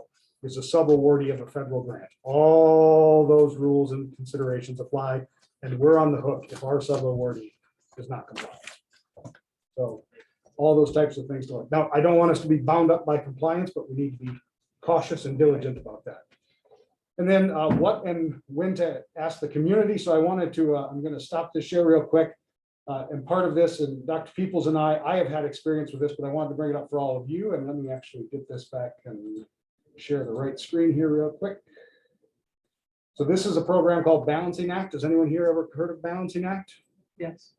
is a sub-awardee of a federal grant. All those rules and considerations apply, and we're on the hook if our sub-awardee is not compliant. So all those types of things to look. Now, I don't want us to be bound up by compliance, but we need to be cautious and diligent about that. And then what and when to ask the community. So I wanted to, I'm going to stop this share real quick. And part of this, and Dr. Peoples and I have had experience with this, but I wanted to bring it up for all of you. And let me actually get this back and share the right screen here real quick. So this is a program called Balancing Act. Has anyone here ever heard of Balancing Act? Yes.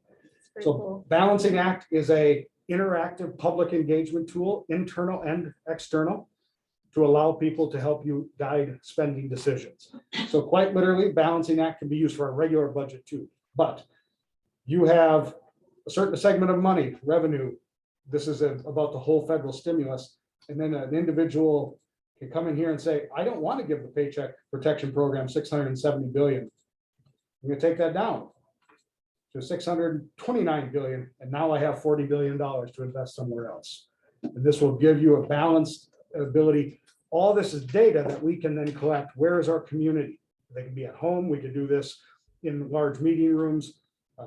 So Balancing Act is a interactive public engagement tool, internal and external, to allow people to help you guide spending decisions. So quite literally, Balancing Act can be used for a regular budget too. But you have a certain segment of money, revenue. This is about the whole federal stimulus. And then an individual can come in here and say, I don't want to give the Paycheck Protection Program $670 billion. I'm going to take that down to $629 billion. And now I have $40 billion to invest somewhere else. And this will give you a balanced ability. All this is data that we can then collect. Where is our community? They can be at home. We could do this in large meeting rooms.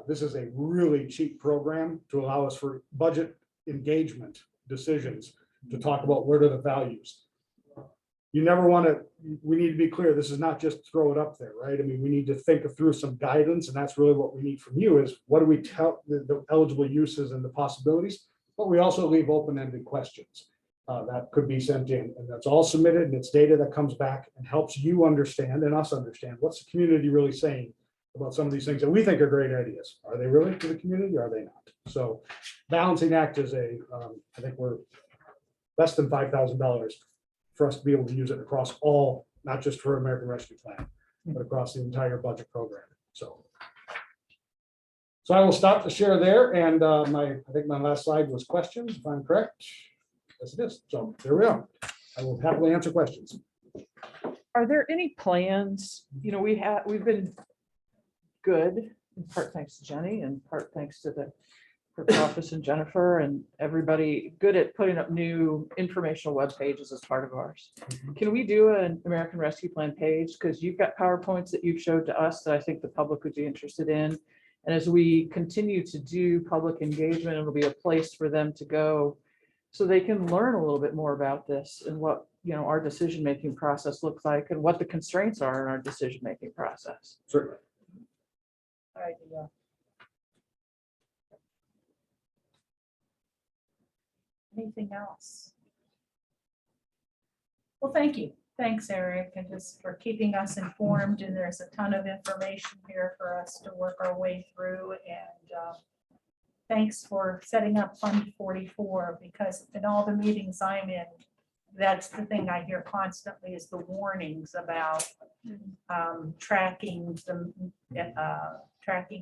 This is a really cheap program to allow us for budget engagement decisions to talk about what are the values. You never want to, we need to be clear, this is not just throw it up there, right? I mean, we need to think through some guidance, and that's really what we need from you is what do we tell the eligible uses and the possibilities, but we also leave open-ended questions that could be sent in, and that's all submitted, and it's data that comes back and helps you understand and us understand what's the community really saying about some of these things that we think are great ideas. Are they really to the community? Or are they not? So Balancing Act is I think we're less than $5,000 for us to be able to use it across all, not just for American Rescue Plan, but across the entire budget program. So I will stop the share there. And I think my last slide was questions, if I'm correct. Yes, it is. So there we are. I will happily answer questions. Are there any plans? We've been good, in part thanks to Jenny and part thanks to the clerk's office and Jennifer and everybody, good at putting up new informational web pages as part of ours. Can we do an American Rescue Plan page? Because you've got PowerPoints that you've showed to us that I think the public would be interested in. And as we continue to do public engagement, it'll be a place for them to go so they can learn a little bit more about this and what, our decision-making process looks like and what the constraints are in our decision-making process. Certainly. Idea. Anything else? Well, thank you. Thanks, Eric, and just for keeping us informed. And there's a ton of information here for us to work our way through. And thanks for setting up Fund 44, because in all the meetings I'm in, that's the thing I hear constantly is the warnings about tracking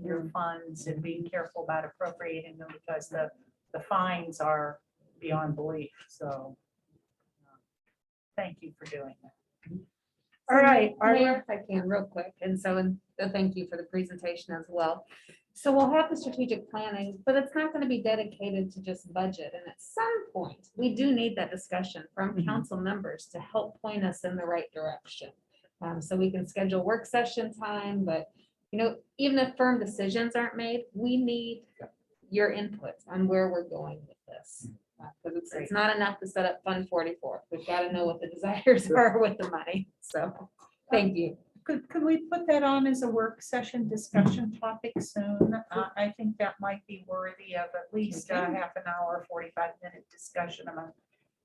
your funds and being careful about appropriating them, because the fines are beyond belief. So thank you for doing that. All right. Mayor, if I can, real quick, and thank you for the presentation as well. So we'll have the strategic planning, but it's not going to be dedicated to just budget. And at some point, we do need that discussion from council members to help point us in the right direction. So we can schedule work session time, but even if firm decisions aren't made, we need your input on where we're going with this. Because it's not enough to set up Fund 44. We've got to know what the desires are with the money. So thank you. Could we put that on as a work session discussion topic soon? I think that might be worthy of at least a half an hour, 45-minute discussion among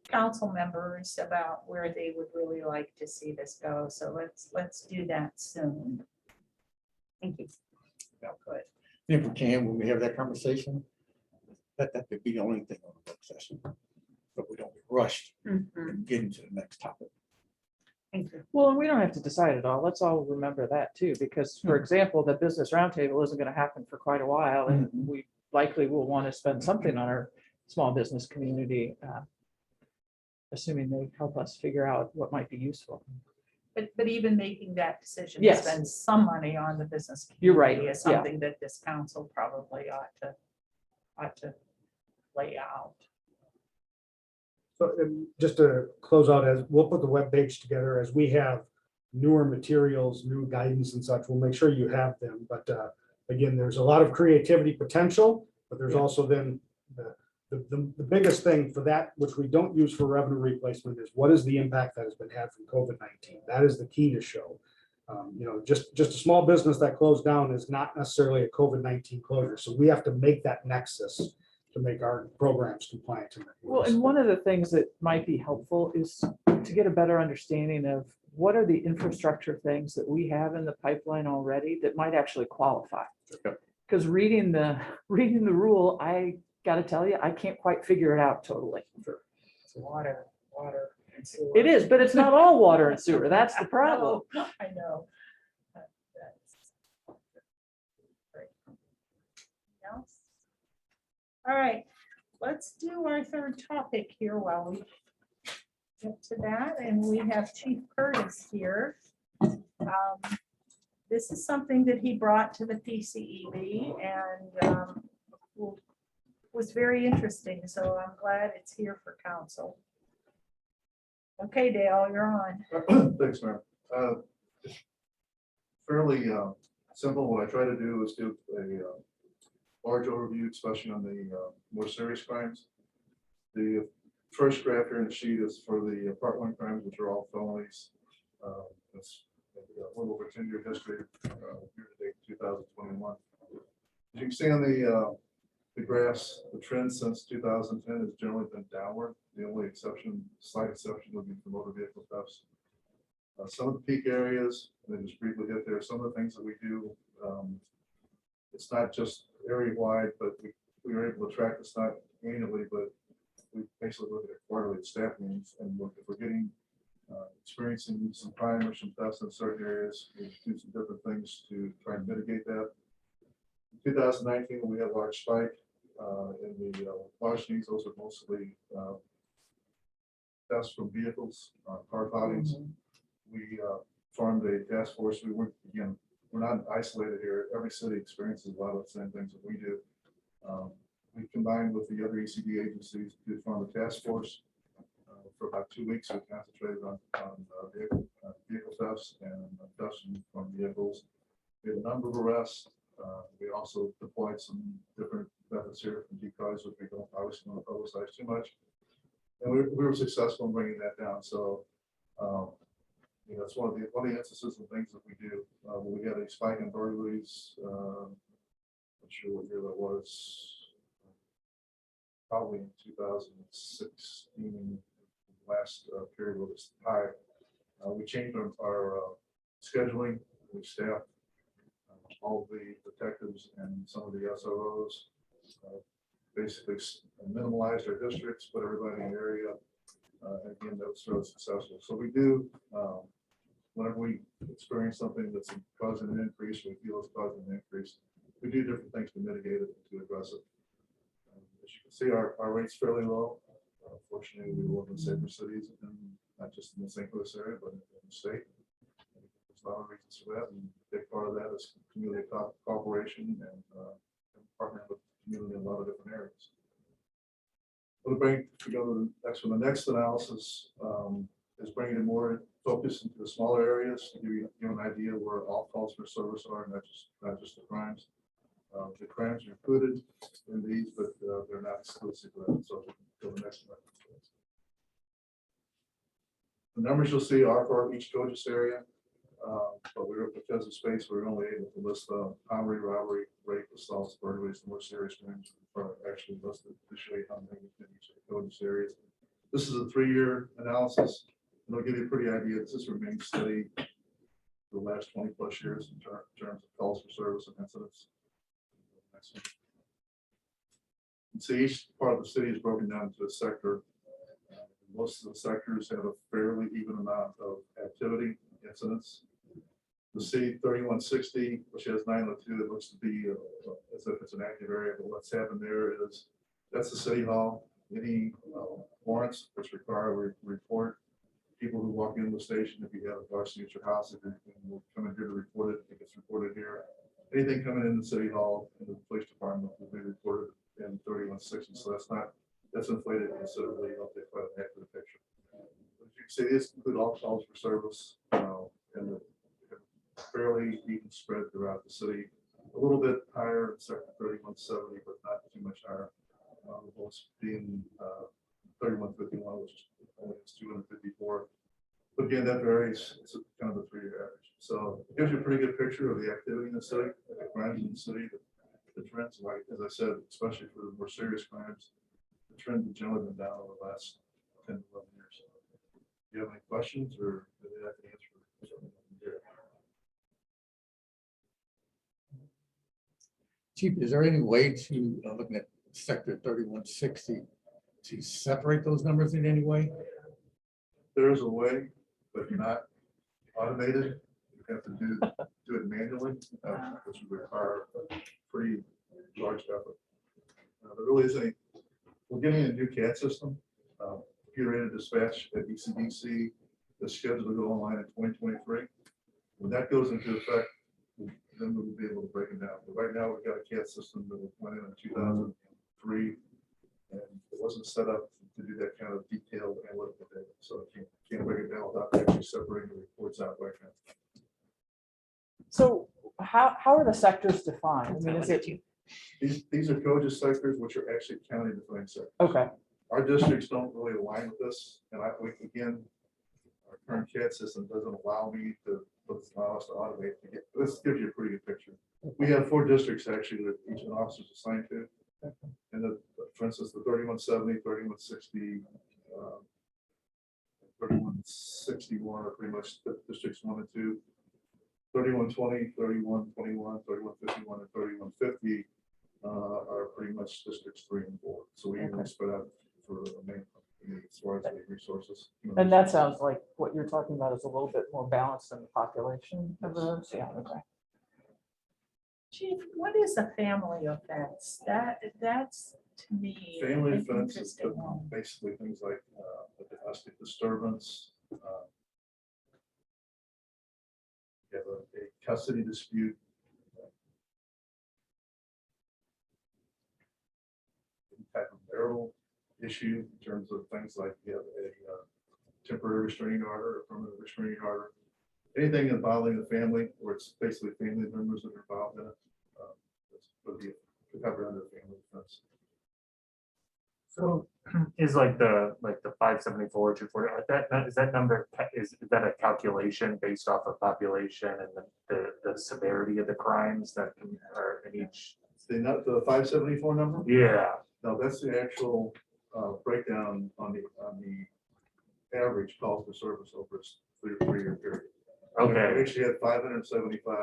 council members about where they would really like to see this go. So let's do that soon. Thank you. Yeah, good. If we can, when we have that conversation, that could be the only thing on the work session, but we don't be rushed and get into the next topic. Thank you. Well, and we don't have to decide it all. Let's all remember that too, because for example, the business roundtable isn't going to happen for quite a while, and we likely will want to spend something on our small business community, assuming they help us figure out what might be useful. But even making that decision to Yes. spend some money on the business You're right, community is yeah. something that this council probably ought to lay out. So just to close out, as we'll put the webpage together as we have newer materials, new guidance and such, we'll make sure you have them. But again, there's a lot of creativity potential, but there's also then the biggest thing for that, which we don't use for revenue replacement, is what is the impact that has been had from COVID-19. That is the key to show. Just a small business that closed down is not necessarily a COVID-19 closure. So we have to make that nexus to make our programs compliant. Well, and one of the things that might be helpful is to get a better understanding of what are the infrastructure things that we have in the pipeline already that might actually qualify. Because reading the rule, I got to tell you, I can't quite figure it out totally. It's water. And sewer. It is, but it's not all water and sewer. That's the problem. I know. That's great. Anything else? All right, let's do our third topic here while we get to that. And we have Chief Curtis here. This is something that he brought to the PCEB and was very interesting. So I'm glad it's here for council. Okay, Dale, you're on. Thanks, Mayor. Fairly simple. What I try to do is do a large overview, especially on the more serious crimes. The first graph here in the sheet is for the Part 1 crimes, which are all felonies. That's a little over 10-year history, year-to-date 2021. As you can see on the graphs, the trend since 2010 has generally been downward. The only exception, slight exception, would be for motor vehicle thefts. Some of the peak areas, and then just briefly hit there, some of the things that we do, it's not just area-wide, but we are able to track this not annually, but we basically look at it quarterly at staff meetings, and look if we're getting experiencing some crime or some thefts in certain areas, we do some different things to try and mitigate that. In 2019, we had a large spike in the larcenies. Those are mostly thefts from vehicles, car foulings. We formed a task force. We're not isolated here. Every city experiences a lot of the same things that we do. We combined with the other ECD agencies to form a task force. For about 2 weeks, we concentrated on vehicle thefts and thefts from vehicles. We had a number of arrests. We also deployed some different methods here from decoys, which we don't obviously want to publicize too much. And we were successful in bringing that down. So, it's one of the instances of things that we do. When we had a spike in burglaries, not sure what year that was. Probably in 2016, last period with this high. We changed our scheduling. We staffed all the detectives and some of the SROs. Basically minimalized our districts, put everybody in the area. Again, that was really successful. So we do, whenever we experience something that's causing an increase, we feel it's causing an increase, we do different things to mitigate it, to address it. As you can see, our rate's fairly low. Fortunately, we live in safer cities, and not just in the St. Louis area, but in the state. There's a lot of reasons for that, and a big part of that is community cooperation and partnering with the community in a lot of different areas. We'll bring to go to the next one. The next analysis is bringing in more focus into the smaller areas to give you an idea where all calls for service are, not just the crimes. The crimes are included in these, but they're not exclusive. So go to the next one. The numbers you'll see are for each COGIS area, but because of space, we're only able to list robbery, rape, assaults, burglaries, the more serious crimes are actually listed to show you how many in each of the COGIS areas. This is a 3-year analysis. It'll give you a pretty idea. This has remained steady for the last 20+ years in terms of calls for service and incidents. You can see each part of the city is broken down into a sector. Most of the sectors have a fairly even amount of activity incidents. The C 3160, which has 902, it looks to be as if it's an active area, but what's happened there is that's the city hall. Any warrants which require a report. People who walk into the station, if you have a larceny at your house, if you come in here to report it, it gets reported here. Anything coming in the city hall and the police department will be reported in 3160. So that's inflated considerably. You don't get quite an accurate picture. As you can see, these include all calls for service and the fairly even spread throughout the city. A little bit higher in sector 3170, but not too much higher. Most being 3151, which is only 254. But again, that varies. It's kind of a 3-year average. So it gives you a pretty good picture of the activity in the city, the crimes in the city, the trends. Like as I said, especially for the more serious crimes, the trends have generally been down over the last 10 to 11 years. Do you have any questions, or do they have to answer? Chief, is there any way to, looking at sector 3160, to separate those numbers in any way? There is a way, but not automated. You have to do it manually, which would require a pretty large effort. There really is we're getting a new CAD system, computer-aided dispatch at ECDC, that's scheduled to go online in 2023. When that goes into effect, then we'll be able to break it down. But right now, we've got a CAD system that went in 2003, and it wasn't set up to do that kind of detailed analytical data. So you can't break it down without actually separating the reports out right now. So how are the sectors defined? I mean, is it, These are COGIS sectors, which are actually county defined sectors. okay, Our districts don't really align with this, and again, our current CAD system doesn't allow me to allow us to automate to get. This gives you a pretty good picture. We have 4 districts actually that each of the officers assigned to, and for instance, the 3170, 3160, 3161 are pretty much the districts 1 and 2. 3120, 3121, 3151, and 3150 are pretty much districts 3 and 4. So we even spread out for the main as far as the resources. and that sounds like what you're talking about is a little bit more balanced in the population of those, yeah, okay. Chief, what is a family offense? That's to me. Family an offense is interesting one. basically things like a domestic disturbance. You have a custody dispute. Any type of marital issue in terms of things like you have a temporary restraining order or permanent restraining order. Anything involving the family, where it's basically family members that are involved in it, would be covered under family offense. So is like the 574, 240, like that, is that number, is that a calculation based off of population and the severity of the crimes that are in each? The 574 number? Yeah, No, that's the actual breakdown on the average calls for service over a 3-year period. We okay, actually had 575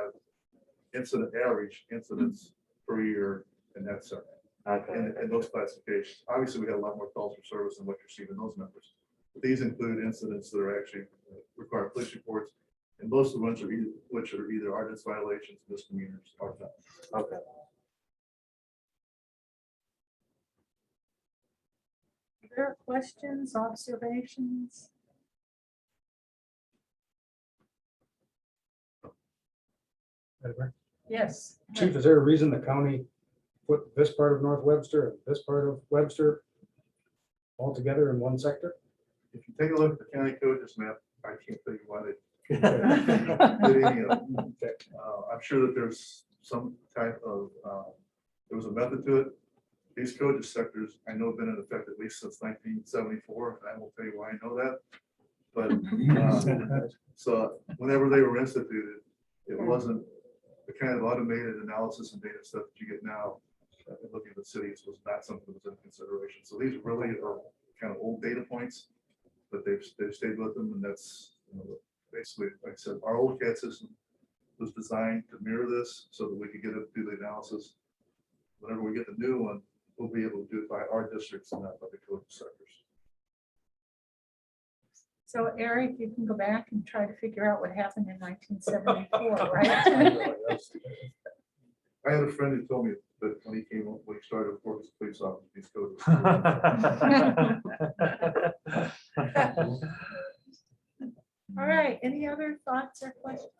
average incidents per year in that sector. okay, In those classifications, obviously, we had a lot more calls for service than what you're seeing in those numbers. But these include incidents that are actually require police reports, and most of the ones which are either ordinance violations, misdemeanors, or theft. okay. Are there questions, observations? Yes. Chief, is there a reason the county put this part of North Webster and this part of Webster all together in one sector? If you take a look at the county code, this map, I can't tell you why they did any of it. I'm sure that there's some type of, there was a method to it. These code sectors, I know have been in effect at least since 1974, and I will tell you why I know that. But, so whenever they were instituted, it wasn't the kind of automated analysis and data stuff that you get now. Looking at the cities was not something that was in consideration. So these really are kind of old data points, but they've stayed with them, and that's, you know, basically, like I said, our old CAD system was designed to mirror this so that we could get it through the analysis. Whenever we get the new one, we'll be able to do it by our districts and not by the code sectors. So Eric, you can go back and try to figure out what happened in 1974, right? I had a friend who told me that when he came, when he started working as a police officer, these codes. All right, any other thoughts or questions?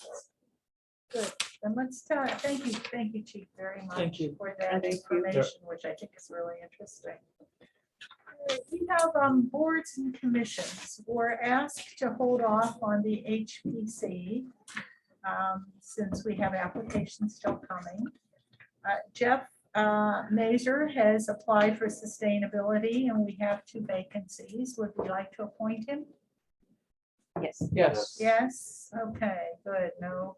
Good, then let's thank you, Chief, very much. Thank you. For that Thank you. information, which I think is really interesting. All right, we have boards and commissions. We're asked to hold off on the HPC since we have applications still coming. Jeff Mazur has applied for sustainability, and we have 2 vacancies. Would we like to appoint him? Yes. Yes. Yes, okay, good, no.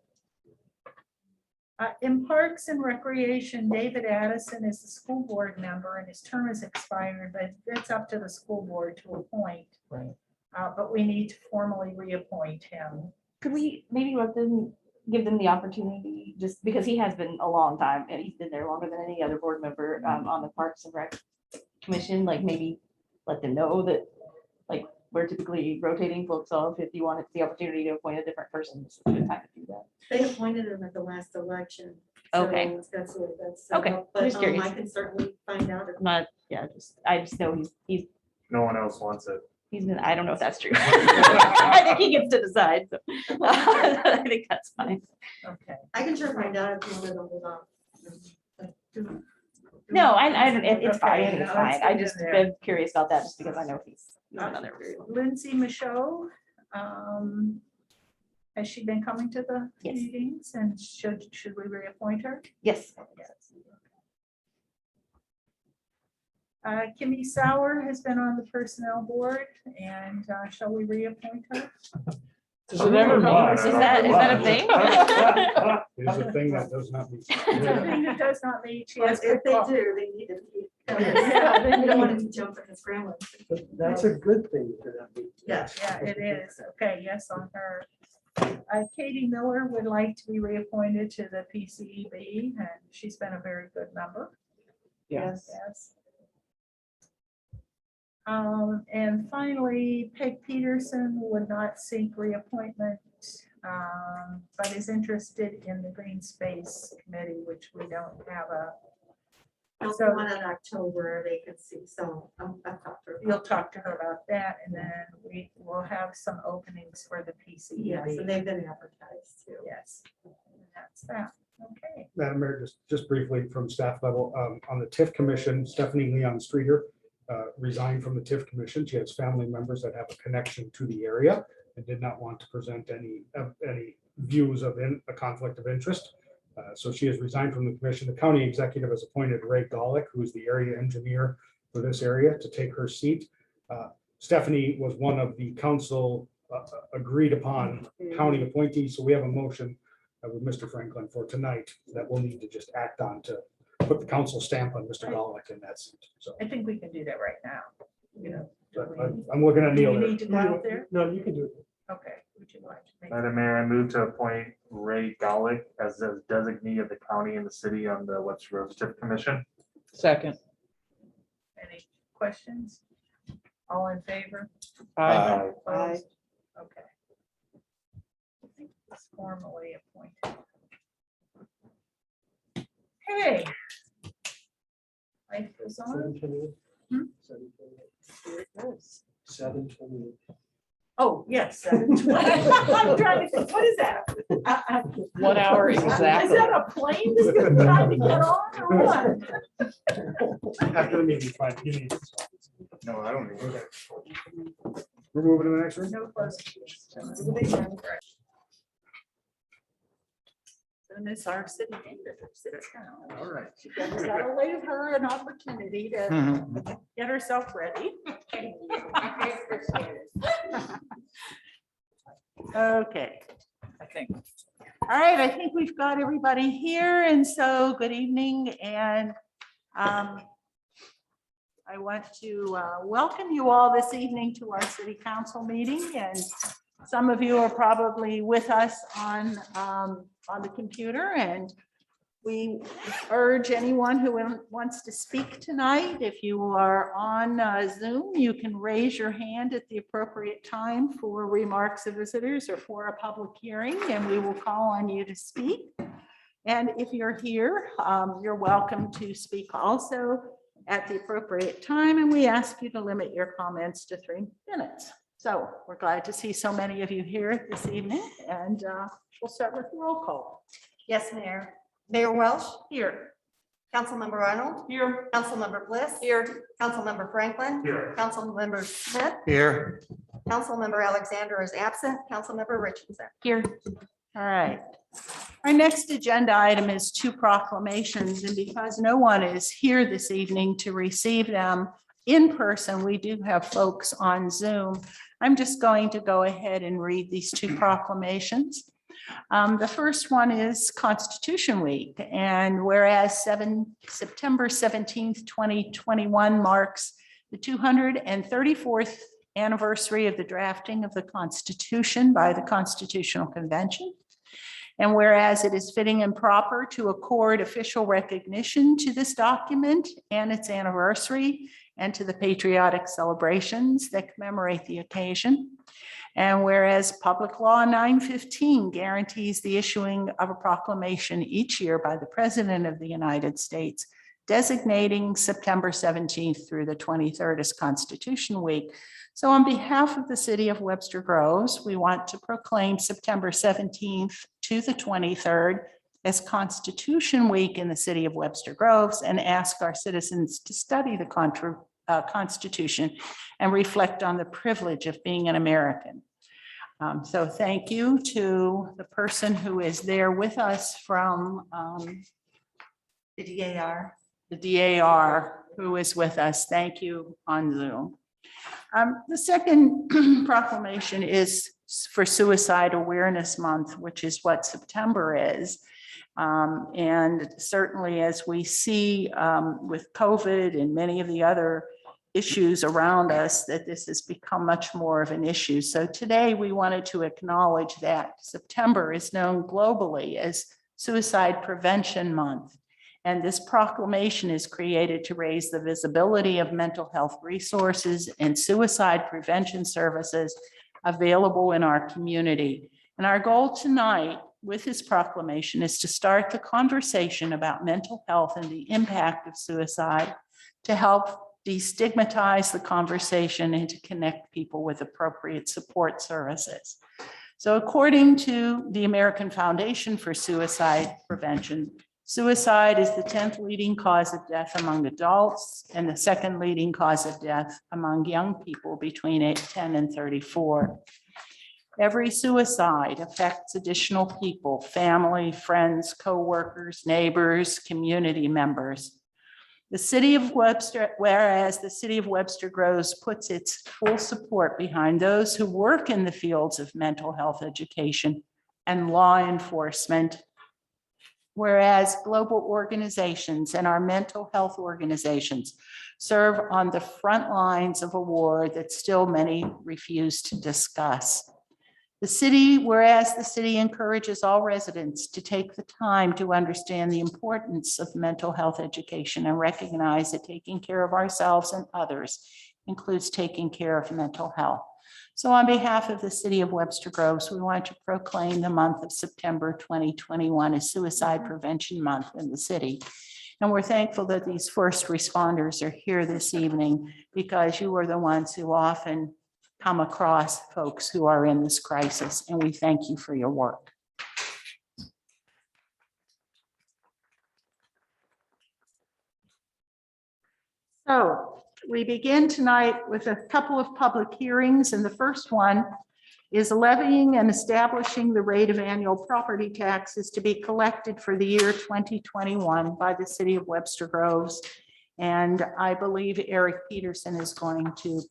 In Parks and Recreation, David Addison is the school board member and his term is expired, but it's up to the school board to appoint. Right. But we need to formally reappoint him. Could we maybe give them the opportunity, just because he has been a long time, and he's been there longer than any other board member on the Parks and Rec Commission, like maybe let them know that, like, we're typically rotating folks off. If you wanted the opportunity to appoint a different person, this is a good time to do that. They appointed him at the last election. so Okay. That's what that's. Okay, But just curious. I can certainly find out. if- Not, yeah, I just know he's no one else wants it. been, I don't know if that's true. I think he gets to decide, so I think that's fine. Okay. I can sure find out if you want to hold on. No, it's fine, I think it's Okay, fine. I let's just leave it there. been curious about that, just because I know he's been on there very long. Lindsay Michaud, has she been coming to the Yes. meetings, and should we reappoint her? Yes. Yes. Kimmy Sauer has been on the personnel board, and shall we reappoint her? Does it ever meet? Is that a thing? It is a thing that does not mean. Something that does not meet. She has If to they call. do, they need to be. Yeah, We don't want to be jumping and scrambling. But that's a good thing for that. Yeah. Yeah, it is. Okay, yes, on her. Katie Miller would like to be reappointed to the PCEB, and she's been a very good member. Yes. Yes. And finally, Peg Peterson would not seek reappointment, but is interested in the Green Space Committee, which we don't have a. Also So- one in October vacancy, so I'll talk to her. You'll talk to her about that, and then we will have some openings for the Yes, PCEB. and they've been advertised too. Yes, and that's that. Okay. Madam Mayor, just briefly from staff level, on the TIF Commission, Stephanie Leon Streeter resigned from the TIF Commission. She has family members that have a connection to the area and did not want to present any views of a conflict of interest. So she has resigned from the commission. The county executive has appointed Ray Golick, who is the area engineer for this area to take her seat. Stephanie was one of the council agreed upon county appointees, so we have a motion with Mr. Franklin for tonight that we'll need to just act on to put the council stamp on Mr. Golick in that seat. So I think we can do that right now. You know, I'm looking at do Neil you there. need to go out there? No, you can do it. Okay. Would you like to make? Madam Mayor, I move to appoint Ray Golick as a designee of the county and the city on the Webster Groves Tiff Commission. Second. Any questions? All in favor? Aye. Opposed? Okay. I think it's formally appointed. Okay. Life goes on. 7:28. Hmm? 7:28. Here it goes. 7:28. Oh, yes. 7:20. I'm trying to think, what is that? 1 hour Is exactly. that a plane that's trying to get on or what? After the meeting, fine. You need it. No, I don't need it. Okay. We're moving to the next room. No closed. And it's our city manager, sit down. All right. That'll leave her an opportunity to get herself ready. Okay, I think. All right, I think we've got everybody here, and so good evening, and I want to welcome you all this evening to our city council meeting, and some of you are probably with us on the computer, and we urge anyone who wants to speak tonight, if you are on Zoom, you can raise your hand at the appropriate time for remarks of visitors or for a public hearing, and we will call on you to speak. And if you're here, you're welcome to speak also at the appropriate time, and we ask you to limit your comments to 3 minutes. So we're glad to see so many of you here this evening, and we'll start with the roll call. Yes, Mayor. Mayor Welsh, Here. Councilmember Arnold, Here. Councilmember Bliss. Here. Councilmember Franklin. Here. Councilmember Smith, Here. Councilmember Alexander is absent, Councilmember Richardson. Here. All right. Our next agenda item is 2 proclamations, and because no one is here this evening to receive them in person, we do have folks on Zoom. I'm just going to go ahead and read these 2 proclamations. The first one is Constitution Week, and whereas September 17th, 2021 marks the 234th anniversary of the drafting of the Constitution by the Constitutional Convention, and whereas it is fitting and proper to accord official recognition to this document and its anniversary and to the patriotic celebrations that commemorate the occasion. And whereas Public Law 915 guarantees the issuing of a proclamation each year by the President of the United States, designating September 17th through the 23rd as Constitution Week. So on behalf of the city of Webster Groves, we want to proclaim September 17th to the 23rd as Constitution Week in the city of Webster Groves, and ask our citizens to study the Constitution and reflect on the privilege of being an American. So thank you to the person who is there with us from The DAR. the DAR, who is with us. Thank you on Zoom. The second proclamation is for Suicide Awareness Month, which is what September is. And certainly as we see with COVID and many of the other issues around us, that this has become much more of an issue. So today we wanted to acknowledge that September is known globally as Suicide Prevention Month. And this proclamation is created to raise the visibility of mental health resources and suicide prevention services available in our community. And our goal tonight with this proclamation is to start the conversation about mental health and the impact of suicide, to help destigmatize the conversation and to connect people with appropriate support services. So according to the American Foundation for Suicide Prevention, suicide is the 10th leading cause of death among adults and the 2nd leading cause of death among young people between 10 and 34. Every suicide affects additional people, family, friends, co-workers, neighbors, community members. The city of Webster, whereas the city of Webster Groves puts its full support behind those who work in the fields of mental health education and law enforcement. Whereas global organizations and our mental health organizations serve on the front lines of a war that still many refuse to discuss. Whereas the city encourages all residents to take the time to understand the importance of mental health education and recognize that taking care of ourselves and others includes taking care of mental health. So on behalf of the city of Webster Groves, we want to proclaim the month of September 2021 as Suicide Prevention Month in the city. And we're thankful that these first responders are here this evening because you are the ones who often come across folks who are in this crisis, and we thank you for your work. So we begin tonight with a couple of public hearings, and the first one is levying and establishing the rate of annual property taxes to be collected for the year 2021 by the city of Webster Groves. And I believe Eric Peterson is going to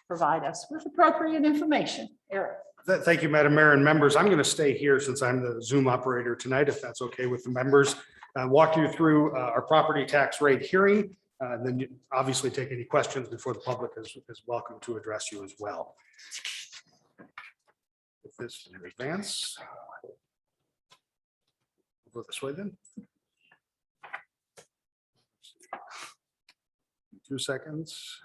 provide us with appropriate information. Eric. Thank you, Madam Mayor and members. I'm going to stay here since I'm the Zoom operator tonight, if that's okay with the members. Walk you through our property tax rate hearing. Then you obviously take any questions before the public is welcome to address you as well. If this in advance. Go this way then. 2 seconds.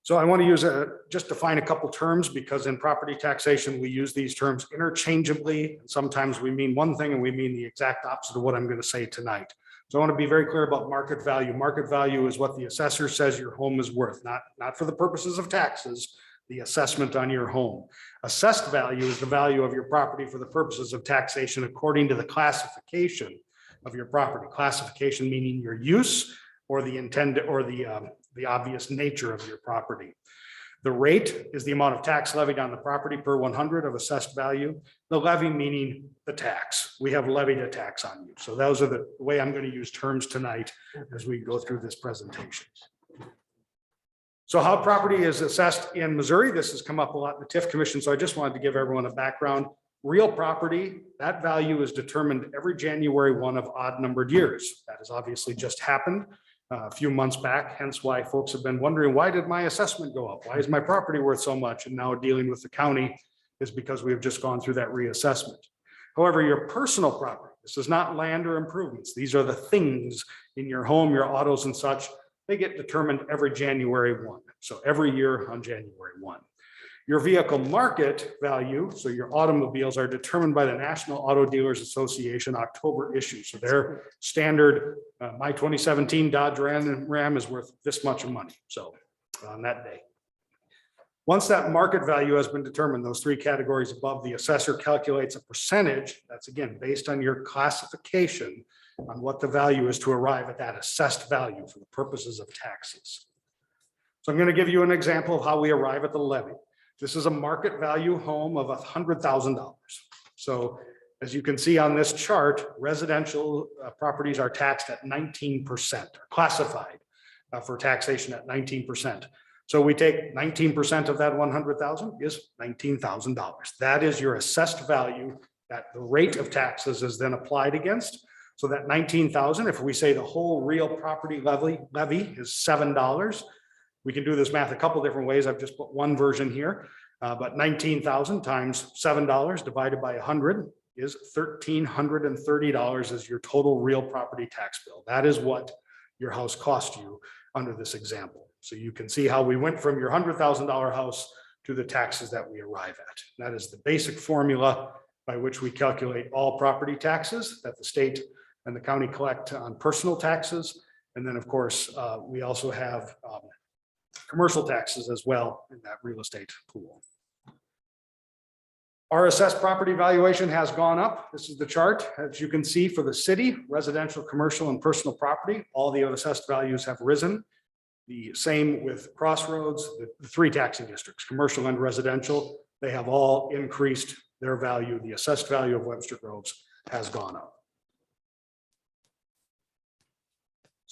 So I want to use just define a couple terms because in property taxation, we use these terms interchangeably. Sometimes we mean one thing and we mean the exact opposite of what I'm going to say tonight. So I want to be very clear about market value. Market value is what the assessor says your home is worth, not for the purposes of taxes, the assessment on your home. Assessed value is the value of your property for the purposes of taxation according to the classification of your property. Classification meaning your use or the intended or the obvious nature of your property. The rate is the amount of tax levied on the property per 100 of assessed value. The levy meaning the tax. We have levied a tax on you. So those are the way I'm going to use terms tonight as we go through this presentation. So how property is assessed in Missouri, this has come up a lot in the Tiff Commission. So I just wanted to give everyone a background. Real property, that value is determined every January 1 of odd numbered years. That has obviously just happened a few months back, hence why folks have been wondering, why did my assessment go up? Why is my property worth so much? And now dealing with the county is because we have just gone through that reassessment. However, your personal property, this is not land or improvements. These are the things in your home, your autos and such. They get determined every January 1. So every year on January 1. Your vehicle market value, so your automobiles are determined by the National Auto Dealers Association October issue. So their standard, my 2017 Dodge Ram is worth this much money. So on that day. Once that market value has been determined, those three categories above, the assessor calculates a percentage. That's again, based on your classification on what the value is to arrive at that assessed value for the purposes of taxes. So I'm going to give you an example of how we arrive at the levy. This is a market value home of $100,000. So as you can see on this chart, residential properties are taxed at 19%, classified for taxation at 19%. So we take 19% of that 100,000 is $19,000. That is your assessed value that the rate of taxes is then applied against. So that 19,000, if we say the whole real property levy is $7, we can do this math a couple different ways. I've just put one version here, but 19,000 times $7 divided by 100 is $1,330 is your total real property tax bill. That is what your house cost you under this example. So you can see how we went from your $100,000 house to the taxes that we arrive at. That is the basic formula by which we calculate all property taxes that the state and the county collect on personal taxes. And then of course, we also have commercial taxes as well in that real estate pool. Our assessed property valuation has gone up. This is the chart. As you can see for the city, residential, commercial, and personal property, all the assessed values have risen. The same with Crossroads, the three taxing districts, commercial and residential, they have all increased their value. The assessed value of Webster Groves has gone up.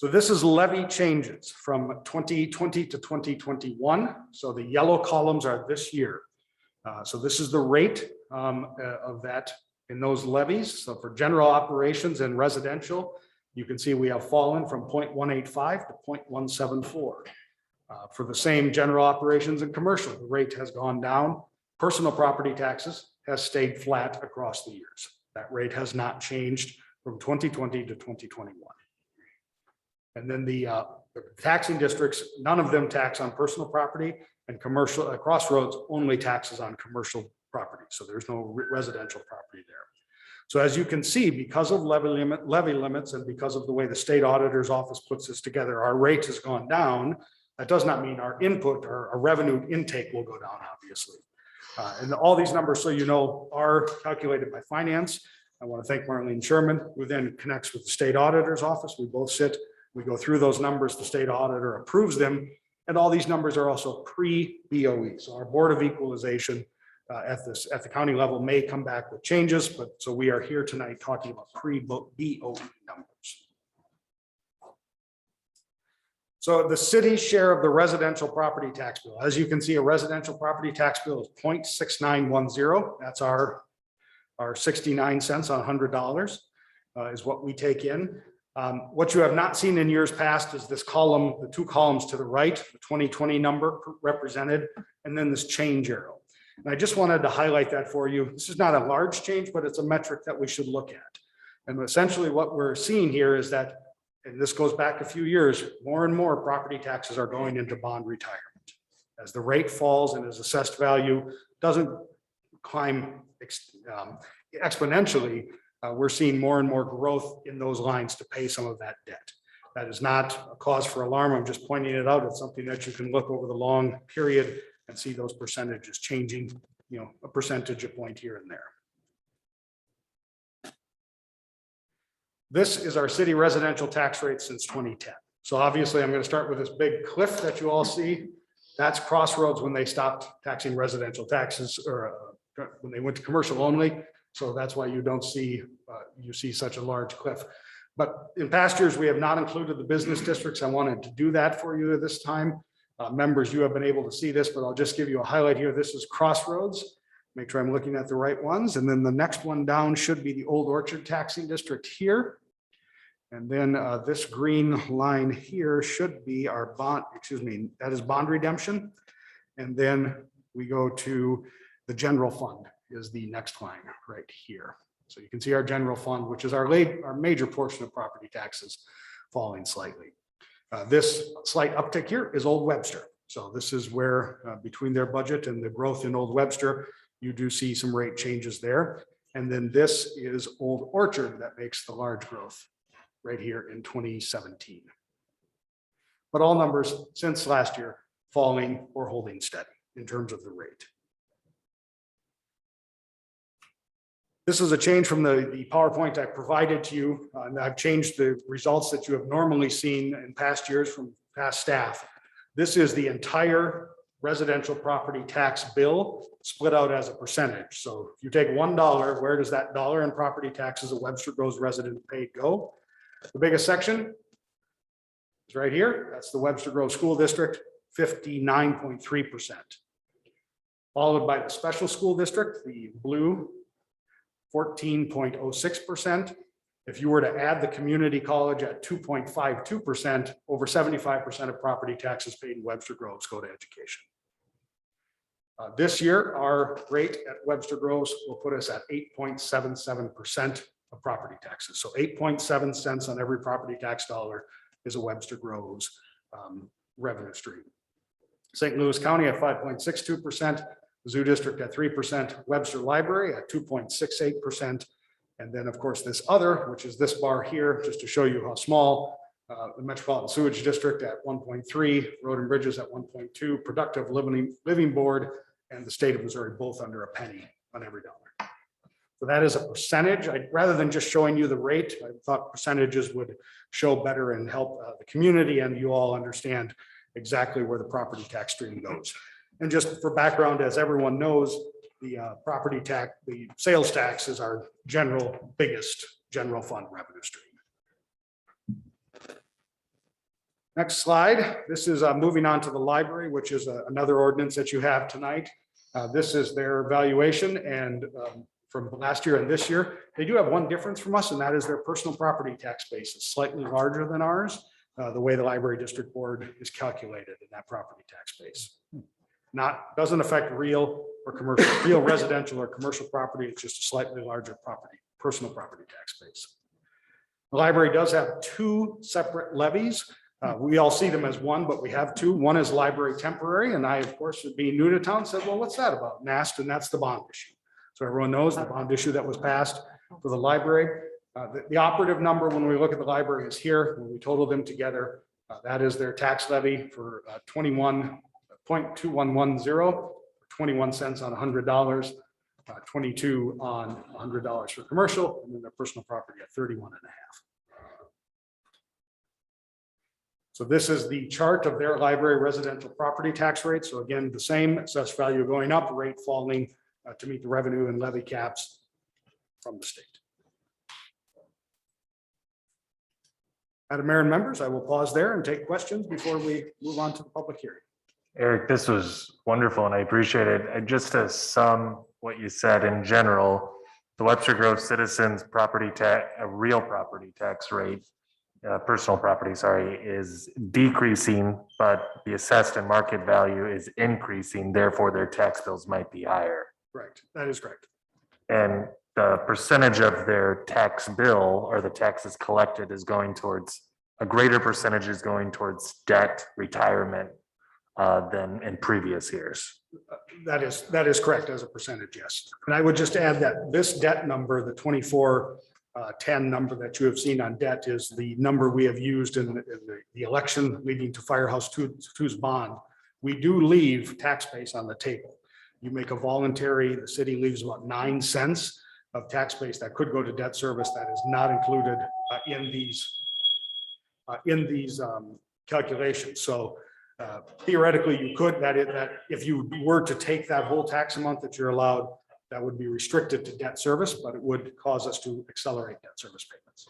So this is levy changes from 2020 to 2021. So the yellow columns are this year. So this is the rate of that in those levies. So for general operations and residential, you can see we have fallen from 0.185 to 0.174. For the same general operations and commercial, the rate has gone down. Personal property taxes has stayed flat across the years. That rate has not changed from 2020 to 2021. And then the taxing districts, none of them tax on personal property, and commercial, Crossroads only taxes on commercial property. So there's no residential property there. So as you can see, because of levy limits and because of the way the state auditor's office puts this together, our rate has gone down. That does not mean our input or our revenue intake will go down, obviously. And all these numbers, so you know, are calculated by finance. I want to thank Marlene Sherman, who then connects with the state auditor's office. We both sit, we go through those numbers, the state auditor approves them, and all these numbers are also pre-BOE. So our Board of Equalization at the county level may come back with changes, but so we are here tonight talking about pre-BOE numbers. So the city's share of the residential property tax bill, as you can see, a residential property tax bill is 0.6910. That's our 69 cents on $100 is what we take in. What you have not seen in years past is this column, the two columns to the right, the 2020 number represented, and then this change arrow. And I just wanted to highlight that for you. This is not a large change, but it's a metric that we should look at. And essentially what we're seeing here is that, and this goes back a few years, more and more property taxes are going into bond retirement. As the rate falls and as assessed value doesn't climb exponentially, we're seeing more and more growth in those lines to pay some of that debt. That is not a cause for alarm. I'm just pointing it out. It's something that you can look over the long period and see those percentages changing, you know, a percentage a point here and there. This is our city residential tax rate since 2010. So obviously I'm going to start with this big cliff that you all see. That's Crossroads when they stopped taxing residential taxes, or when they went to commercial only. So that's why you don't see, you see such a large cliff. But in past years, we have not included the business districts. I wanted to do that for you this time. Members, you have been able to see this, but I'll just give you a highlight here. This is Crossroads. Make sure I'm looking at the right ones. And then the next one down should be the Old Orchard taxing district here. And then this green line here should be our bond, excuse me, that is bond redemption. And then we go to the general fund is the next line right here. So you can see our general fund, which is our major portion of property taxes, falling slightly. This slight uptick here is Old Webster. So this is where between their budget and the growth in Old Webster, you do see some rate changes there. And then this is Old Orchard that makes the large growth right here in 2017. But all numbers since last year falling or holding steady in terms of the rate. This is a change from the PowerPoint I provided to you. And I've changed the results that you have normally seen in past years from past staff. This is the entire residential property tax bill split out as a percentage. So if you take $1, where does that dollar in property taxes a Webster Groves resident paid go? The biggest section is right here. That's the Webster Groves School District, 59.3%. Followed by the special school district, the blue, 14.06%. If you were to add the community college at 2.52%, over 75% of property taxes paid in Webster Groves go to education. This year, our rate at Webster Groves will put us at 8.77% of property taxes. So 8.7 cents on every property tax dollar is a Webster Groves revenue stream. St. Louis County at 5.62%. Zoo District at 3%, Webster Library at 2.68%. And then of course this other, which is this bar here, just to show you how small, the Metropolitan Sewage District at 1.3, Road and Bridges at 1.2, Productive Living Board and the state of Missouri both under a penny on every dollar. So that is a percentage. Rather than just showing you the rate, I thought percentages would show better and help the community and you all understand exactly where the property tax stream goes. And just for background, as everyone knows, the property tax, the sales tax is our biggest general fund revenue stream. Next slide. This is moving on to the library, which is another ordinance that you have tonight. This is their valuation and from last year and this year. They do have one difference from us, and that is their personal property tax base is slightly larger than ours. The way the library district board is calculated in that property tax base. Doesn't affect real or commercial, real residential or commercial property. It's just a slightly larger property, personal property tax base. The library does have two separate levies. We all see them as one, but we have two. One is library temporary, and I, of course, being new to town, said, well, what's that about? And asked, and that's the bond issue. So everyone knows the bond issue that was passed for the library. The operative number when we look at the library is here. When we total them together, that is their tax levy for 21.2110, 21 cents on $100, 22 on $100 for commercial, and then their personal property at 31.5. So this is the chart of their library residential property tax rate. So again, the same assessed value going up, rate falling to meet the revenue and levy caps from the state. Madam Mayor and members, I will pause there and take questions before we move on to the public hearing. Eric, this was wonderful and I appreciate it. And just to sum what you said in general, the Webster Grove citizens property tax, a real property tax rate, personal property, sorry, is decreasing, but the assessed and market value is increasing. Therefore, their tax bills might be higher. Correct. That is correct. And the percentage of their tax bill or the taxes collected is going towards, a greater percentage is going towards debt retirement than in previous years. That is correct as a percentage, yes. And I would just add that this debt number, the 2410 number that you have seen on debt, is the number we have used in the election leading to Firehouse 2's bond. We do leave tax base on the table. You make a voluntary, the city leaves about 9 cents of tax base that could go to debt service that is not included in these calculations. So theoretically, you could, that if you were to take that whole tax amount that you're allowed, that would be restricted to debt service, but it would cause us to accelerate debt service payments.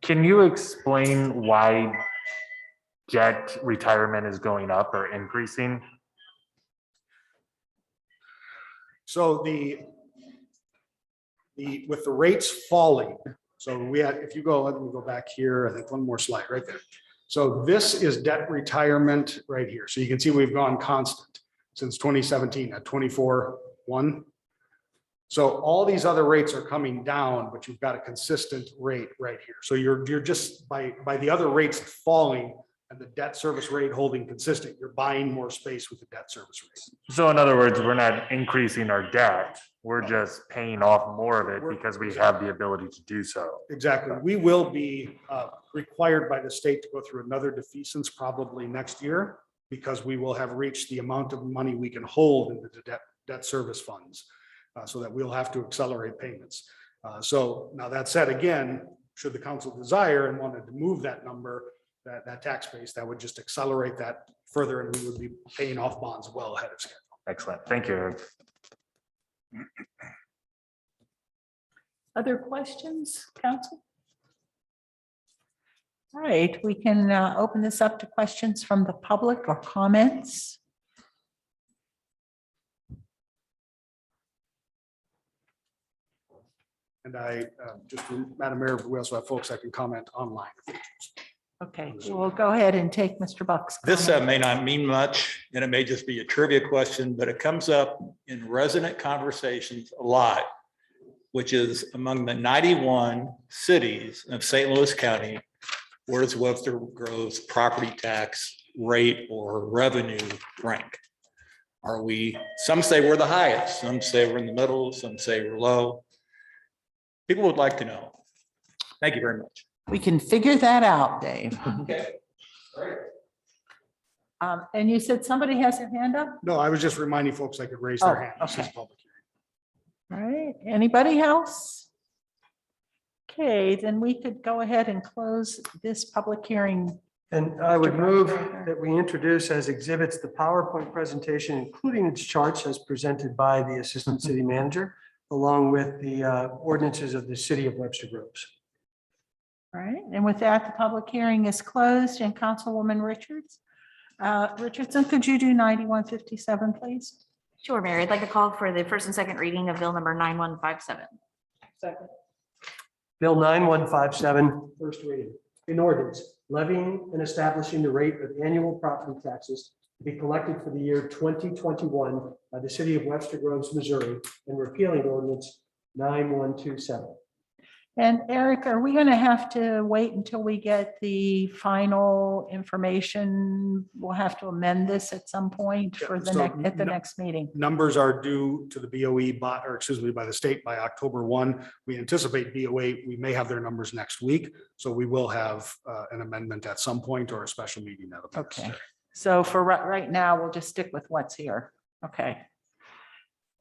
Can you explain why debt retirement is going up or increasing? So with the rates falling, so we had, if you go, let me go back here, I think one more slide right there. So this is debt retirement right here. So you can see we've gone constant since 2017 at 24.1. So all these other rates are coming down, but you've got a consistent rate right here. So you're just by the other rates falling and the debt service rate holding consistent, you're buying more space with the debt service rate. So in other words, we're not increasing our debt. We're just paying off more of it because we have the ability to do so. Exactly. We will be required by the state to go through another defeasance probably next year because we will have reached the amount of money we can hold in the debt service funds so that we'll have to accelerate payments. So now that said, again, should the council desire and wanted to move that number, that tax base, that would just accelerate that further and we would be paying off bonds well ahead of schedule. Excellent. Thank you, Eric. Other questions, council? All right, we can open this up to questions from the public or comments. And I just, Madam Mayor, we also have folks that can comment online. Okay, we'll go ahead and take Mr. Buck's. This comment. may not mean much, and it may just be a trivia question, but it comes up in resident conversations a lot, which is among the 91 cities of St. Louis County, where does Webster Grove's property tax rate or revenue rank? Are we, some say we're the highest, some say we're in the middle, some say we're low. People would like to know. Thank you very much. We can figure that out, Dave. Okay. And you said somebody has their hand up? No, I was just reminding folks they could raise their hand. This is okay. public hearing. All right, anybody else? Okay, then we could go ahead and close this public hearing. And I would move that we introduce as exhibits the PowerPoint presentation, including its charts as presented by the Assistant City Manager, along with the ordinances of the City of Webster Groves. right, and with that, the public hearing is closed, and Councilwoman Richardson, could you do 9157, please? Sure, Mayor. I'd like to call for the first and second reading of bill number 9157. Second. Bill 9157, first reading. An ordinance levying and establishing the rate of annual property taxes to be collected for the year 2021 by the city of Webster Groves, Missouri, and repealing ordinance 9127. And Eric, are we going to have to wait until we get the final information? We'll have to amend this at some point for the so next, at the next meeting. Numbers are due to the BOE by the state by October 1. We anticipate BOA, we may have their numbers next week. So we will have an amendment at some point or a special meeting. That'll be Okay, necessary. so for right now, we'll just stick with what's here. Okay.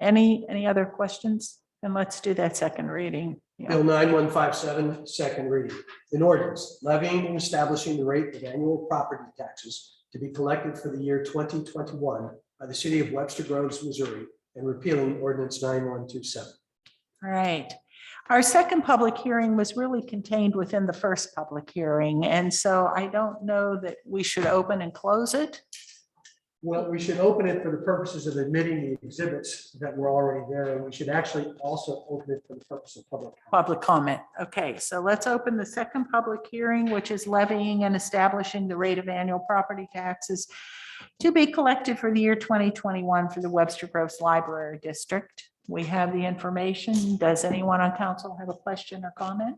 Any other questions? And let's do that second reading. Yeah. Bill 9157, second reading. An ordinance levying and establishing the rate of annual property taxes to be collected for the year 2021 by the city of Webster Groves, Missouri, and repealing ordinance 9127. All right. Our second public hearing was really contained within the first public hearing, and so I don't know that we should open and close it. Well, we should open it for the purposes of admitting the exhibits that were already there, and we should actually also open it for the purpose of public comment. Public comment. Okay, so let's open the second public hearing, which is levying and establishing the rate of annual property taxes to be collected for the year 2021 for the Webster Groves Library District. We have the information. Does anyone on council have a question or comment?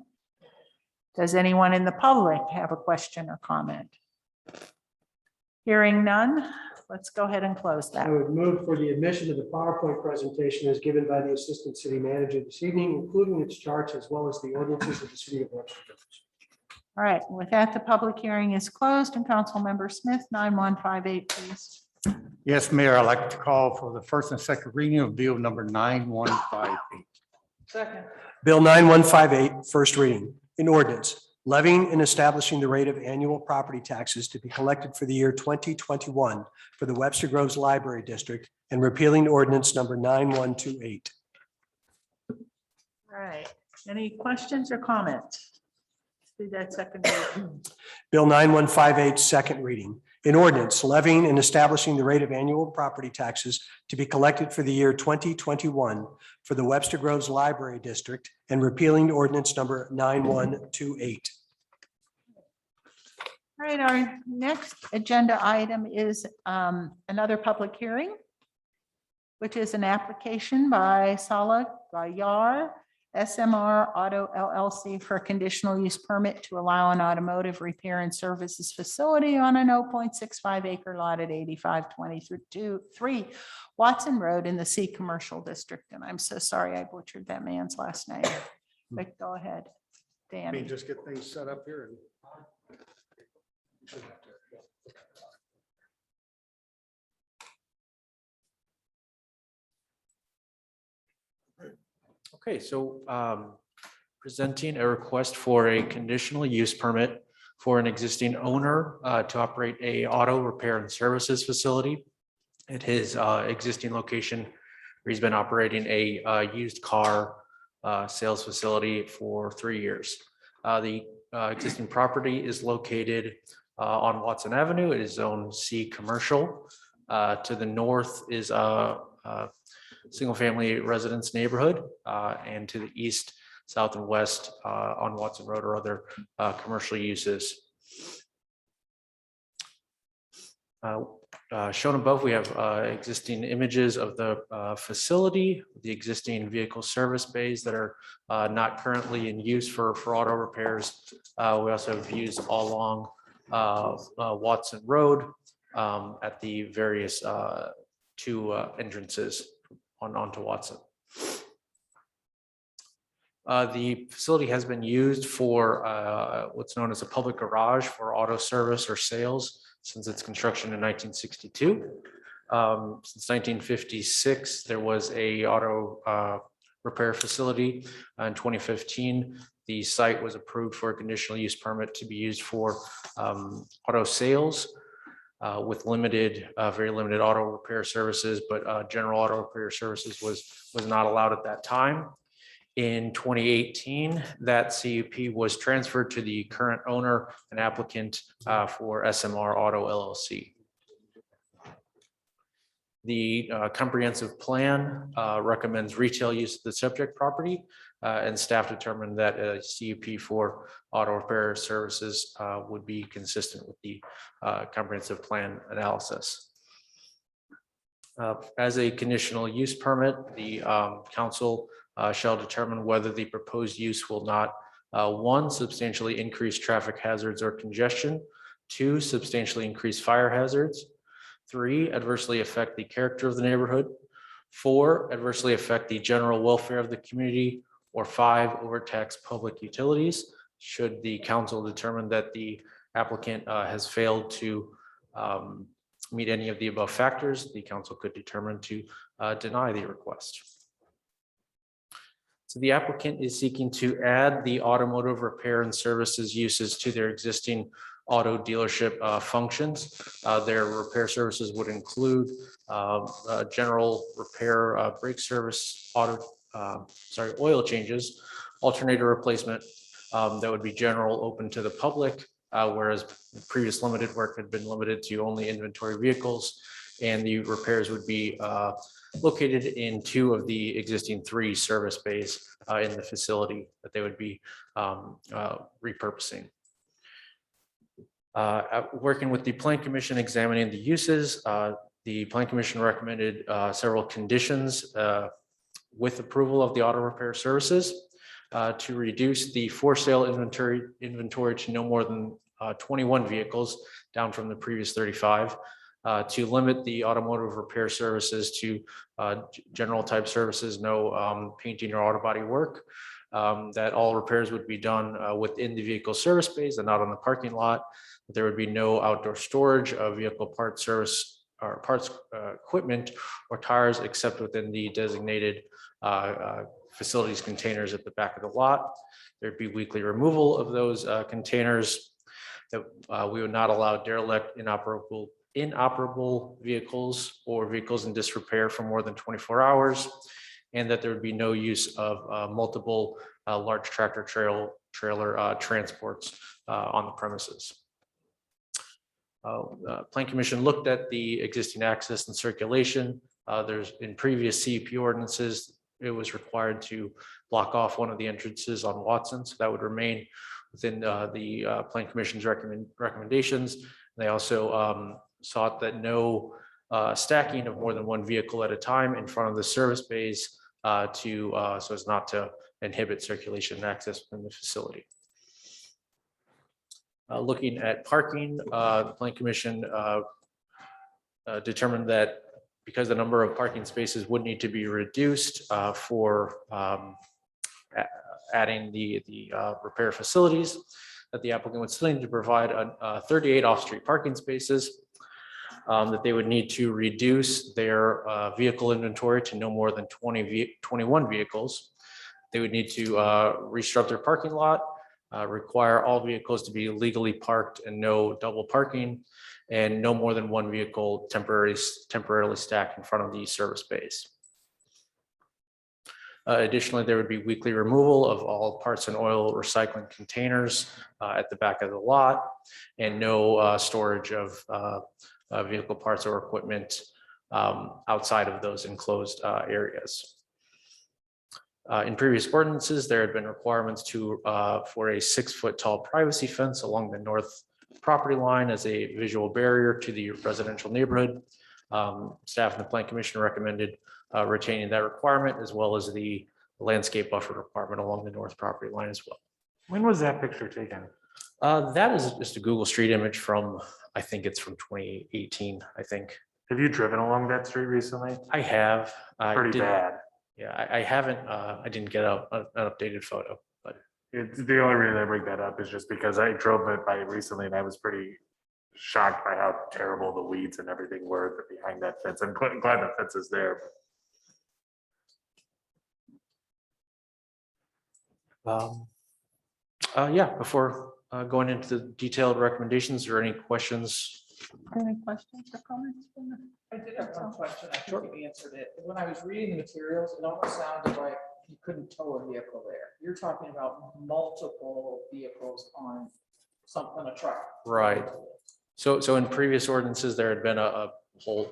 Does anyone in the public have a question or comment? Hearing none, let's go ahead and close that. I would move for the admission of the PowerPoint presentation as given by the Assistant City Manager this evening, including its charts as well as the ordinances of the city of Webster Groves. All right, with that, the public hearing is closed, and Councilmember Smith, 9158, please. Yes, Mayor, I'd like to call for the first and second reading of bill number 9158. Second. Bill 9158, first reading. An ordinance levying and establishing the rate of annual property taxes to be collected for the year 2021 for the Webster Groves Library District and repealing ordinance number 9128. All right, any questions or comments? Do that second reading. Bill 9158, second reading. An ordinance levying and establishing the rate of annual property taxes to be collected for the year 2021 for the Webster Groves Library District and repealing ordinance number 9128. All right, our next agenda item is another public hearing, which is an application by Sala Gayar, SMR Auto LLC for a conditional use permit to allow an automotive repair and services facility on an 0.65 acre lot at 8523 Watson Road in the C Commercial District. And I'm so sorry I butchered that man's last name. But go ahead, Let me Danny. just get things set up here and. Okay, so presenting a request for a conditional use permit for an existing owner to operate a auto repair and services facility at his existing location where he's been operating a used car sales facility for 3 years. The existing property is located on Watson Avenue. It is zone C commercial. To the north is a single-family residence neighborhood, and to the east, south, and west on Watson Road are other commercial uses. Shown above, we have existing images of the facility, the existing vehicle service bays that are not currently in use for auto repairs. We also have views all along Watson Road at the various two entrances onto Watson. The facility has been used for what's known as a public garage for auto service or sales since its construction in 1962. Since 1956, there was a auto repair facility. In 2015, the site was approved for a conditional use permit to be used for auto sales with limited, very limited auto repair services, but general auto repair services was not allowed at that time. In 2018, that CUP was transferred to the current owner and applicant for SMR Auto LLC. The comprehensive plan recommends retail use of the subject property, and staff determined that a CUP for auto repair services would be consistent with the comprehensive plan analysis. As a conditional use permit, the council shall determine whether the proposed use will not, one, substantially increase traffic hazards or congestion, two, substantially increase fire hazards, three, adversely affect the character of the neighborhood, four, adversely affect the general welfare of the community, or five, overtax public utilities. Should the council determine that the applicant has failed to meet any of the above factors, the council could determine to deny the request. So the applicant is seeking to add the automotive repair and services uses to their existing auto dealership functions. Their repair services would include general repair, brake service, oil changes, alternator replacement. That would be general, open to the public, whereas previous limited work had been limited to only inventory vehicles, and the repairs would be located in two of the existing three service bays in the facility that they would be repurposing. Working with the Plan Commission examining the uses, the Plan Commission recommended several conditions with approval of the auto repair services to reduce the for sale inventory to no more than 21 vehicles, down from the previous 35, to limit the automotive repair services to general type services, no painting or auto body work, that all repairs would be done within the vehicle service bays and not on the parking lot. There would be no outdoor storage of vehicle parts, service or parts, equipment or tires except within the designated facilities containers at the back of the lot. There'd be weekly removal of those containers. That we would not allow derelict, inoperable vehicles or vehicles in disrepair for more than 24 hours, and that there would be no use of multiple large tractor trailer transports on the premises. Plan Commission looked at the existing access and circulation. There's in previous CUP ordinances, it was required to block off one of the entrances on Watson, so that would remain within the Plan Commission's recommendations. They also sought that no stacking of more than one vehicle at a time in front of the service bays so as not to inhibit circulation and access within the facility. Looking at parking, the Plan Commission determined that because the number of parking spaces would need to be reduced for adding the repair facilities, that the applicant would still need to provide 38 off-street parking spaces, that they would need to reduce their vehicle inventory to no more than 21 vehicles. They would need to restructure their parking lot, require all vehicles to be legally parked and no double parking, and no more than one vehicle temporarily stacked in front of the service bays. Additionally, there would be weekly removal of all parts and oil recycling containers at the back of the lot, and no storage of vehicle parts or equipment outside of those enclosed areas. In previous ordinances, there had been requirements for a 6-foot tall privacy fence along the north property line as a visual barrier to the residential neighborhood. Staff and the Plan Commission recommended retaining that requirement, as well as the landscape buffer requirement along the north property line as well. When was that picture taken? That is just a Google Street image from, I think it's from 2018, I think. Have you driven along that street recently? I have. Pretty bad. Yeah, I haven't, I didn't get an updated photo, but. It's the only reason I bring that up is just because I drove it by recently and I was pretty shocked by how terrible the weeds and everything were behind that fence. I'm glad the fence is there. Yeah, before going into the detailed recommendations, or any questions? Any questions or comments? I did have one question. I think you answered it. When I was reading the materials, it almost sounded like you couldn't tow a vehicle there. You're talking about multiple vehicles on a truck. Right. So in previous ordinances, there had been a whole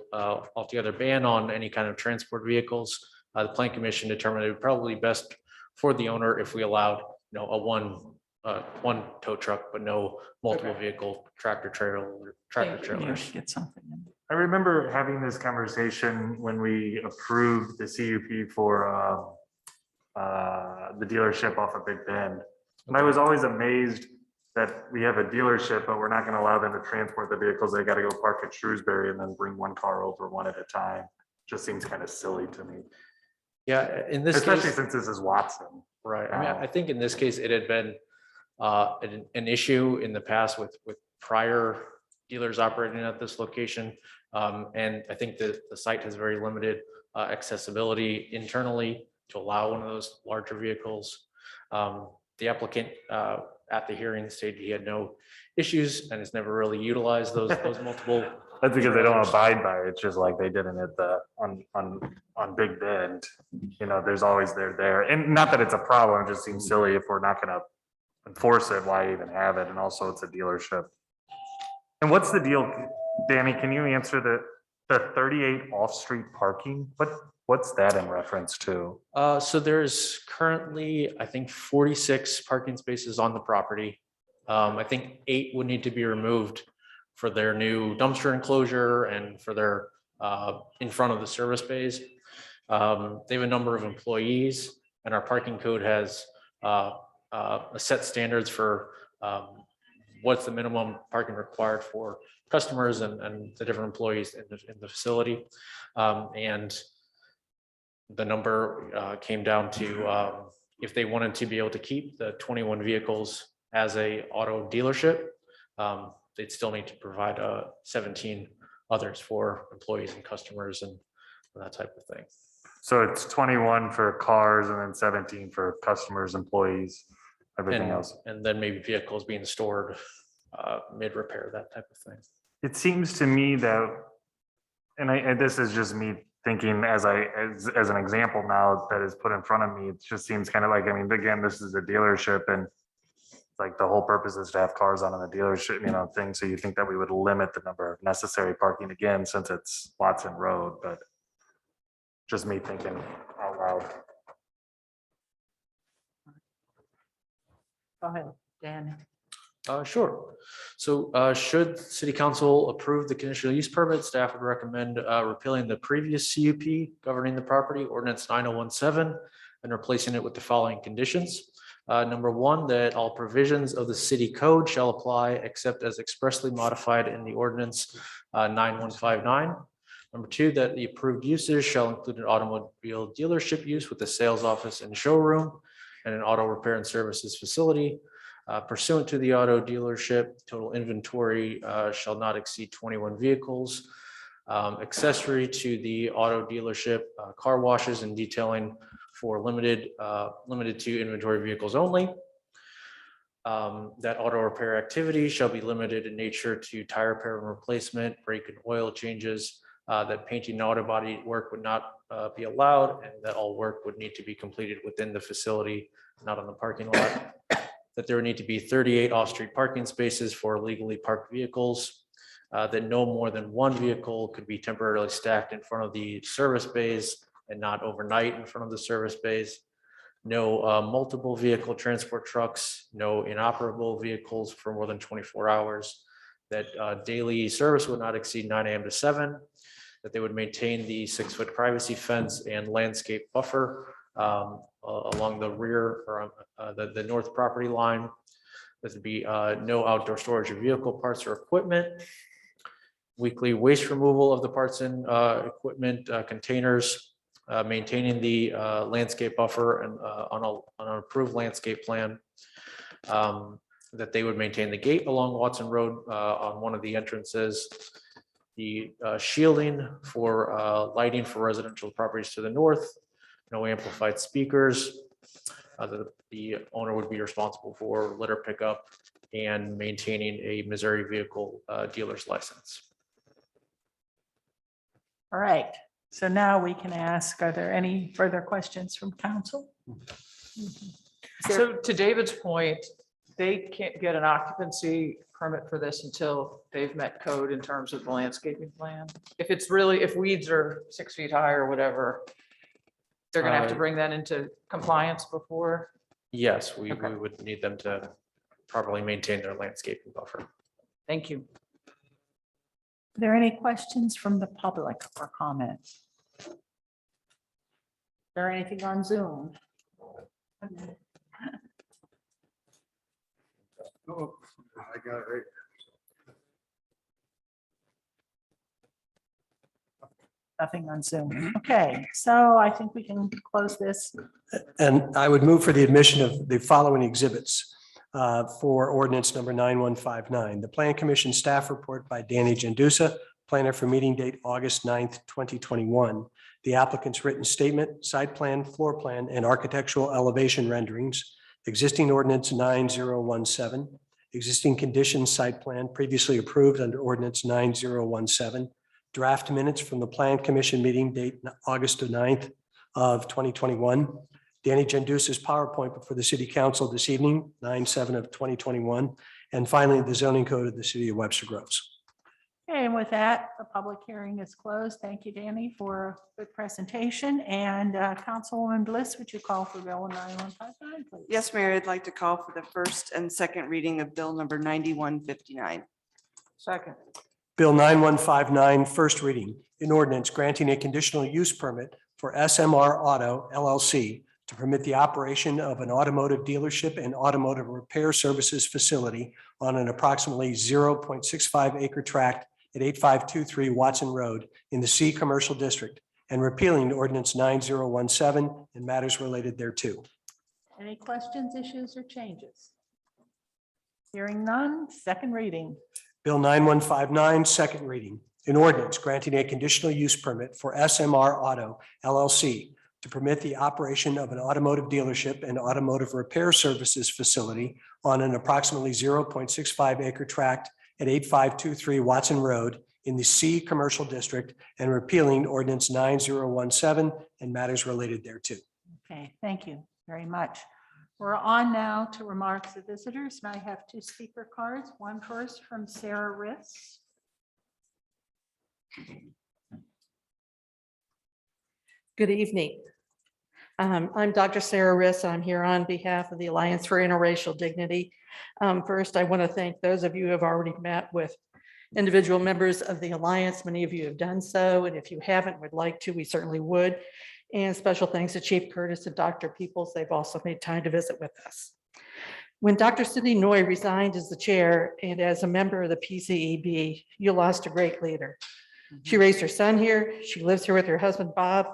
altogether ban on any kind of transport vehicles. The Plan Commission determined it would probably be best for the owner if we allowed, a one tow truck, but no multiple vehicle tractor trailer or tractor Thank you. trailers. Get something. I remember having this conversation when we approved the CUP for the dealership off of Big Bend. And I was always amazed that we have a dealership, but we're not gonna allow them to transport the vehicles. They gotta go park at Shrewsbury and then bring one car over one at a time. Just seems kind of silly to me, Yeah, in this especially case, since this is Watson. right. I mean, I think in this case, it had been an issue in the past with prior dealers operating at this location. And I think that the site has very limited accessibility internally to allow one of those larger vehicles. The applicant at the hearing stated he had no issues and has never really utilized those multiple. That's because they don't trailers. abide by it. It's just like they didn't at the, on Big Bend. There's always there. And not that it's a problem, it just seems silly if we're not gonna enforce it, why even have it? And also it's a dealership. And what's the deal, Danny? Can you answer the 38 off-street parking? What's that in reference to? So there's currently, I think, 46 parking spaces on the property. I think 8 would need to be removed for their new dumpster enclosure and for their in front of the service bays. They have a number of employees, and our parking code has a set standards for what's the minimum parking required for customers and the different employees in the facility. And the number came down to if they wanted to be able to keep the 21 vehicles as a auto dealership, they'd still need to provide 17 others for employees and customers and that type of thing. So it's 21 for cars and then 17 for customers, employees, everything else. And then maybe vehicles being stored mid-repair, that type of thing. It seems to me that, and this is just me thinking as an example now that is put in front of me, it just seems kind of like, again, this is a dealership and like the whole purpose is to have cars on in the dealership, thing. So you think that we would limit the number of necessary parking again, since it's Watson Road, but just me thinking out loud. Go ahead, Dan. Sure. So should City Council approve the conditional use permit, staff would recommend repealing the previous CUP governing the property, ordinance 9017, and replacing it with the following conditions. Number 1, that all provisions of the city code shall apply except as expressly modified in the ordinance 9159. Number 2, that the approved uses shall include an automobile dealership use with a sales office and showroom and an auto repair and services facility. Pursuant to the auto dealership, total inventory shall not exceed 21 vehicles. Accessory to the auto dealership, car washes and detailing for limited to inventory vehicles only. That auto repair activity shall be limited in nature to tire repair and replacement, brake and oil changes. That painting and auto body work would not be allowed, and that all work would need to be completed within the facility, not on the parking lot. That there would need to be 38 off-street parking spaces for legally parked vehicles. That no more than one vehicle could be temporarily stacked in front of the service bays and not overnight in front of the service bays. No multiple vehicle transport trucks, no inoperable vehicles for more than 24 hours. That daily service would not exceed 9 a.m. to 7. That they would maintain the 6-foot privacy fence and landscape buffer along the rear or the north property line. There'd be no outdoor storage of vehicle parts or equipment. Weekly waste removal of the parts and equipment containers, maintaining the landscape buffer and on an approved landscape plan. That they would maintain the gate along Watson Road on one of the entrances. The shielding for lighting for residential properties to the north. No amplified speakers. The owner would be responsible for litter pickup and maintaining a Missouri vehicle dealer's license. All right, So now we can ask, are there any further questions from council? So to David's point, they can't get an occupancy permit for this until they've met code in terms of the landscaping plan. If it's really, if weeds are 6 feet high or whatever, they're gonna have to bring that into compliance before. Yes, we Okay. would need them to properly maintain their landscaping buffer. Thank you. Are there any questions from the public or comments? Is there anything on Zoom? Oh, I got it right. Nothing on Zoom. Okay, so I think we can close this. And I would move for the admission of the following exhibits for ordinance number 9159. The Plan Commission staff report by Danny Gendusa, planner for meeting date August 9th, 2021. The applicant's written statement, site plan, floor plan, and architectural elevation renderings. Existing ordinance 9017. Existing conditions site plan previously approved under ordinance 9017. Draft minutes from the Plan Commission meeting date August 9th of 2021. Danny Gendusa's PowerPoint before the City Council this evening, 9/7 of 2021. And finally, the zoning code of the City of Webster Groves. Okay, and with that, the public hearing is closed. Thank you, Danny, for a good presentation. And Councilwoman Bliss, would you call for Bill 9159, please? Yes, Mayor, I'd like to call for the first and second reading of Bill number 9159. Second. Bill 9159, first reading, an ordinance granting a conditional use permit for SMR Auto LLC to permit the operation of an automotive dealership and automotive repair services facility on an approximately 0.65 acre tract at 8523 Watson Road in the C Commercial District and repealing ordinance 9017 and matters related thereto. Any questions, issues, or changes? Hearing none, second reading. Bill 9159, second reading, an ordinance granting a conditional use permit for SMR Auto LLC to permit the operation of an automotive dealership and automotive repair services facility on an approximately 0.65 acre tract at 8523 Watson Road in the C Commercial District and repealing ordinance 9017 and matters related thereto. Okay, thank you very much. We're on now to remarks of visitors, and I have two speaker cards. One first from Sarah Riss. Good evening. I'm Dr. Sarah Riss. I'm here on behalf of the Alliance for Interracial Dignity. First, I want to thank those of you who have already met with individual members of the Alliance. Many of you have done so, and if you haven't, would like to, we certainly would. And special thanks to Chief Curtis and Dr. Peoples. They've also made time to visit with us. When Dr. Cindy Noy resigned as the chair and as a member of the PCEB, you lost a great leader. She raised her son here. She lives here with her husband, Bob.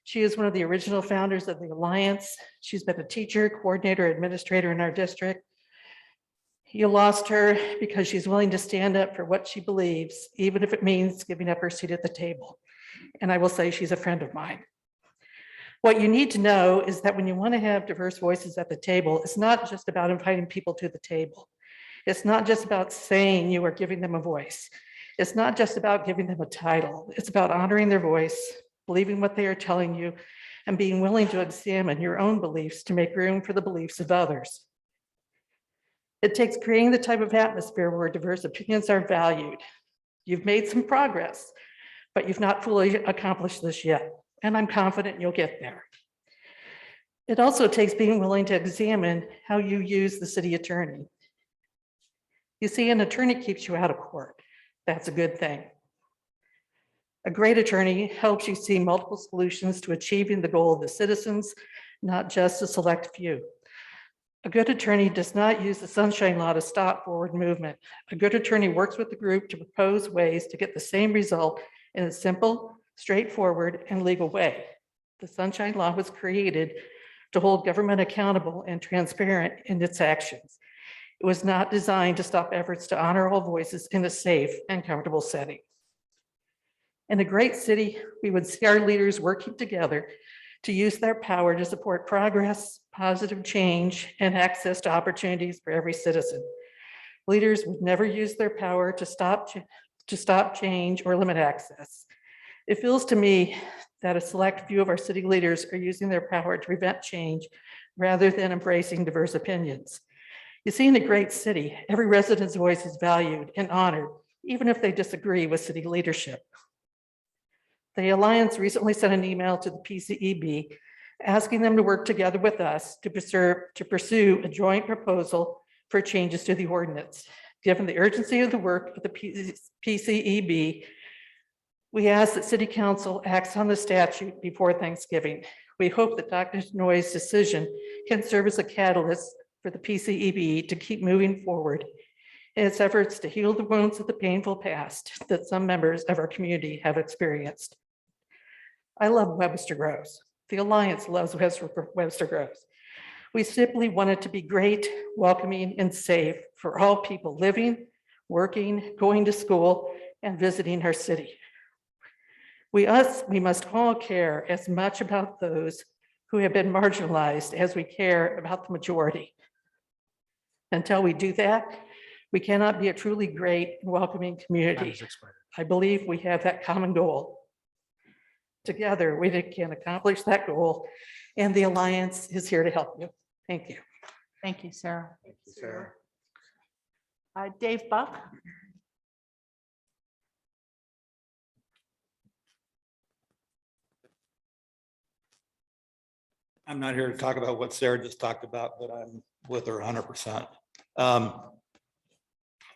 She is one of the original founders of the Alliance. She's been a teacher, coordinator, administrator in our district. You lost her because she's willing to stand up for what she believes, even if it means giving up her seat at the table. And I will say she's a friend of mine. What you need to know is that when you want to have diverse voices at the table, it's not just about inviting people to the table. It's not just about saying you are giving them a voice. It's not just about giving them a title. It's about honoring their voice, believing what they are telling you, and being willing to examine your own beliefs to make room for the beliefs of others. It takes creating the type of atmosphere where diverse opinions are valued. You've made some progress, but you've not fully accomplished this yet, and I'm confident you'll get there. It also takes being willing to examine how you use the city attorney. You see, an attorney keeps you out of court. That's a good thing. A great attorney helps you see multiple solutions to achieving the goal of the citizens, not just a select few. A good attorney does not use the Sunshine Law to stop forward movement. A good attorney works with the group to propose ways to get the same result in a simple, straightforward, and legal way. The Sunshine Law was created to hold government accountable and transparent in its actions. It was not designed to stop efforts to honor all voices in a safe and comfortable setting. In a great city, we would see our leaders working together to use their power to support progress, positive change, and access to opportunities for every citizen. Leaders would never use their power to stop change or limit access. It feels to me that a select few of our city leaders are using their power to prevent change rather than embracing diverse opinions. You see, in a great city, every resident's voice is valued and honored, even if they disagree with city leadership. The Alliance recently sent an email to the PCEB asking them to work together with us to pursue a joint proposal for changes to the ordinance. Given the urgency of the work of the PCEB, we ask that City Council acts on the statute before Thanksgiving. We hope that Dr. Noy's decision can serve as a catalyst for the PCEB to keep moving forward in its efforts to heal the wounds of the painful past that some members of our community have experienced. I love Webster Groves. The Alliance loves Webster Groves. We simply want it to be great, welcoming, and safe for all people living, working, going to school, and visiting our city. We must all care as much about those who have been marginalized as we care about the majority. Until we do that, we cannot be a truly great and welcoming community. I believe we have that common goal. Together, we can accomplish that goal, and the Alliance is here to help you. Thank you. Thank you, Sarah. Thank you, Sarah. Dave Buck. I'm not here to talk about what Sarah just talked about, but I'm with her 100%.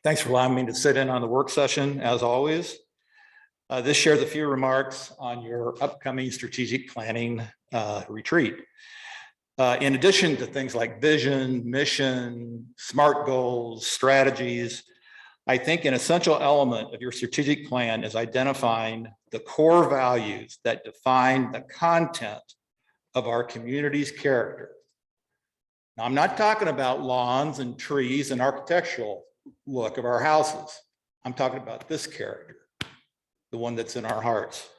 Thanks for allowing me to sit in on the work session, as always. This shares a few remarks on your upcoming strategic planning retreat. In addition to things like vision, mission, SMART goals, strategies, I think an essential element of your strategic plan is identifying the core values that define the content of our community's character. Now, I'm not talking about lawns and trees and architectural look of our houses. I'm talking about this character, the one that's in our hearts.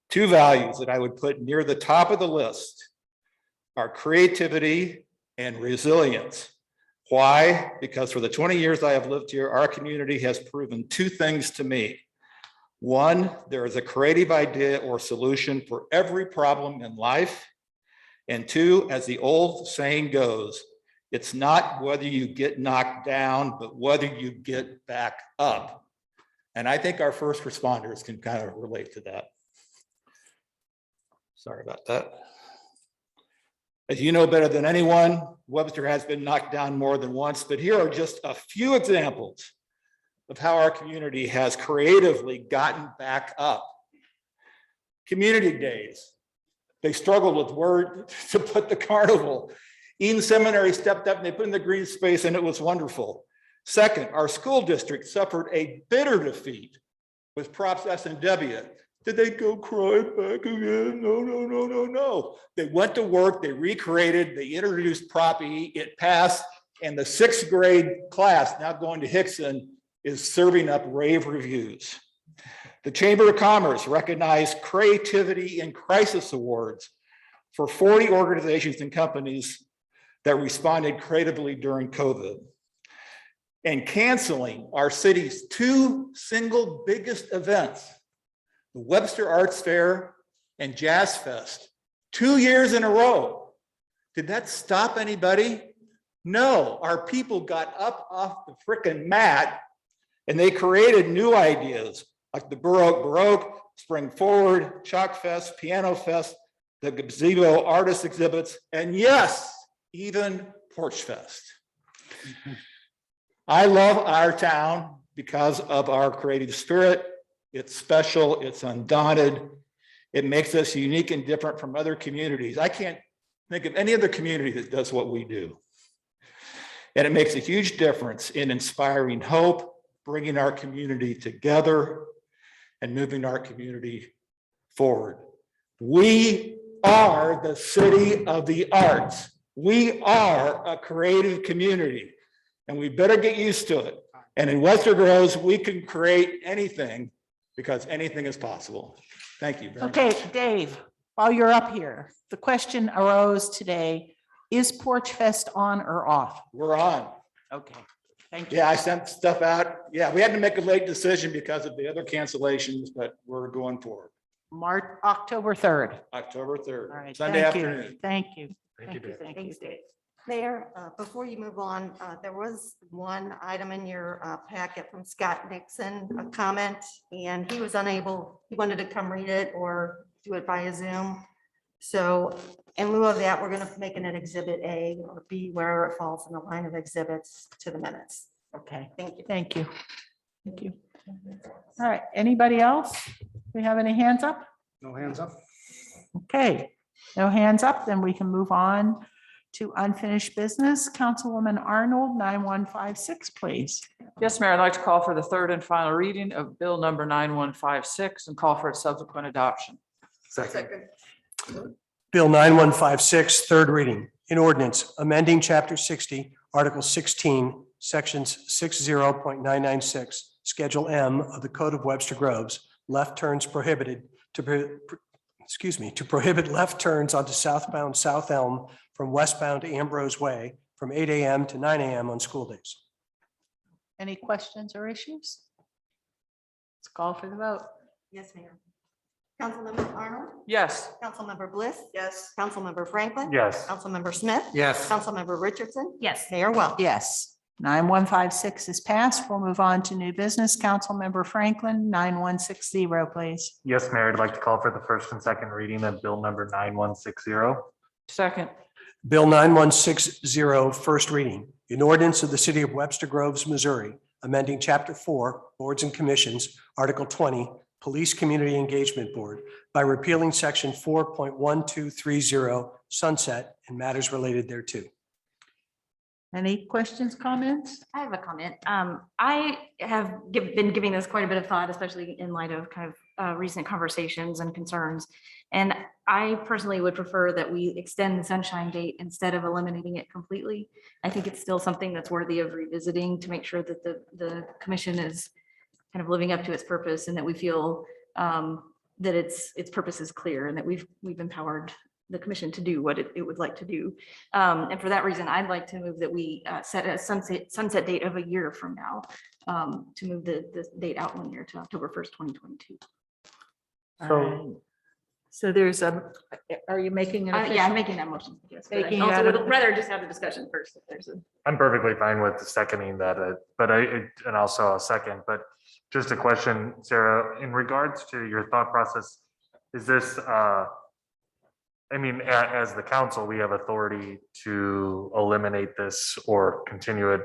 Two values that I would put near the top of the list are creativity and resilience. Why? Because for the 20 years I have lived here, our community has proven two things to me. One, there is a creative idea or solution for every problem in life. And two, as the old saying goes, it's not whether you get knocked down, but whether you get back up. And I think our first responders can kind of relate to that. Sorry about that. As you know better than anyone, Webster has been knocked down more than once, but here are just a few examples of how our community has creatively gotten back up. Community days. They struggled with word to put the carnival. Eden Seminary stepped up and they put in the green space and it was wonderful. Second, our school district suffered a bitter defeat with Props S&W. Did they go cry back again? No, no, no, no, no. They went to work, they recreated, they introduced Prop E, it passed, and the 6th grade class now going to Hickson is serving up rave reviews. The Chamber of Commerce recognized Creativity in Crisis Awards for 40 organizations and companies that responded creatively during COVID. And canceling our city's two single biggest events, the Webster Arts Fair and Jazz Fest, 2 years in a row. Did that stop anybody? No, our people got up off the frickin' mat and they created new ideas like the Baroque, Spring Forward, Chalk Fest, Piano Fest, the Gazebo Artist Exhibits, and yes, even Porch Fest. I love our town because of our creative spirit. It's special, it's undaunted. It makes us unique and different from other communities. I can't think of any other community that does what we do. And it makes a huge difference in inspiring hope, bringing our community together, and moving our community forward. We are the city of the arts. We are a creative community, and we better get used to it. And in Webster Groves, we can create anything because anything is possible. Thank you very much. Okay, Dave, while you're up here, the question arose today, is Porch Fest on or off? We're on. Okay, Thank you. Yeah, I sent stuff out. Yeah, we had to make a late decision because of the other cancellations, but we're going forward. October 3rd. October All 3rd, right. Sunday thank you. afternoon. Thank you. Thank you, Dave. Thank you. Dave. Mayor, before you move on, there was one item in your packet from Scott Nixon, a comment, and he was unable, he wanted to come read it or do it via Zoom. So in lieu of that, we're going to make it an exhibit A or B, wherever it falls in the line of exhibits to the minutes. Okay. Thank you. Thank you. Thank you. All right. Anybody else? We have any hands up? No hands up? Okay. No hands up, then we can move on to unfinished business. Councilwoman Arnold, 9156, please. Yes, Mayor, I'd like to call for the third and final reading of Bill number 9156 and call for its subsequent adoption. Second. Bill 9156, third reading. In ordinance amending Chapter 60, Article 16, Sections 60.996, Schedule M of the Code of Webster Groves, left turns prohibited to prohibit left turns onto southbound South Elm from westbound Ambrose Way from 8 a.m. to 9 a.m. on school days. Any questions or issues? Let's call for the vote. Yes, Mayor. Councilmember Arnold, Yes. Councilmember Bliss, Yes. Councilmember Franklin. Yes. Councilmember Smith. Yes. Councilmember Richardson. Yes. Mayor Welch. Yes. 9156 is passed. We'll move on to new business. Councilmember Franklin, 9160, please. Yes, Mayor, I'd like to call for the first and second reading of Bill number 9160. Second. Bill 9160, first reading. An ordinance of the city of Webster Groves, Missouri, amending Chapter 4, Boards and Commissions, Article 20, Police Community Engagement Board by repealing Section 4.1230, sunset, and matters related thereto. Any questions, comments? I have a comment. I have been giving this quite a bit of thought, especially in light of kind of recent conversations and concerns. And I personally would prefer that we extend the sunshine date instead of eliminating it completely. I think it's still something that's worthy of revisiting to make sure that the commission is kind of living up to its purpose and that we feel that its purpose is clear and that we've empowered the commission to do what it would like to do. And for that reason, I'd like to move that we set a sunset date of a year from now to move the date out 1 year to October 1st, 2022. So there's are you making an Yeah, I'm official? making that motion. Yes, but I Making also that a- would rather just have a discussion first if there's a. I'm perfectly fine with seconding that, and also a second, but just a question, Sarah, in regards to your thought process, is this, I mean, as the council, we have authority to eliminate this or continue it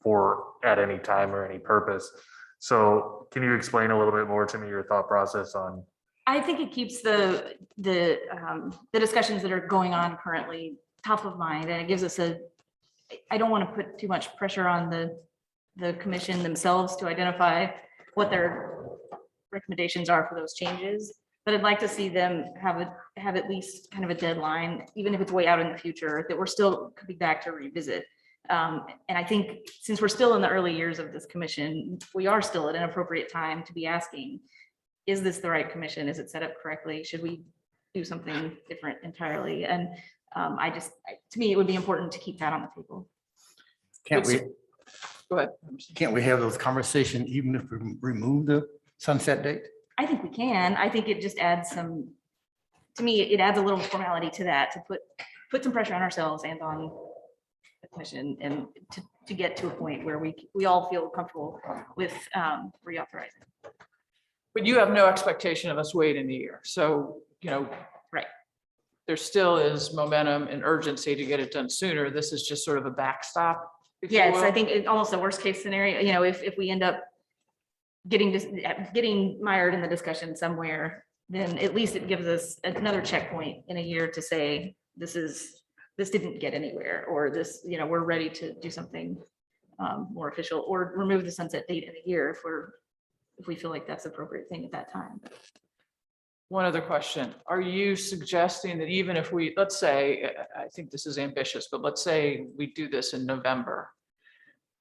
for at any time or any purpose. So can you explain a little bit more to me your thought process on? I think it keeps the discussions that are going on currently top of mind, and it gives us I don't want to put too much pressure on the commission themselves to identify what their recommendations are for those changes. But I'd like to see them have at least kind of a deadline, even if it's way out in the future, that we're still could be back to revisit. And I think since we're still in the early years of this commission, we are still at an appropriate time to be asking, is this the right commission? Is it set up correctly? Should we do something different entirely? And to me, it would be important to keep that on the table. Can't we, Go ahead. can't we have those conversations even if we remove the sunset date? I think we can. I think it just adds to me, it adds a little formality to that, to put some pressure on ourselves and on the commission and to get to a point where we all feel comfortable with reauthorizing. But you have no expectation of us waiting a year. So, Right. there still is momentum and urgency to get it done sooner. This is just sort of a backstop. if you Yes, I will. think it's almost a worst case scenario, if we end up getting mired in the discussion somewhere, then at least it gives us another checkpoint in a year to say, this didn't get anywhere, or this, we're ready to do something more official, or remove the sunset date in a year if we feel like that's the appropriate thing at that time. One other question. Are you suggesting that even if let's say, I think this is ambitious, but let's say we do this in November.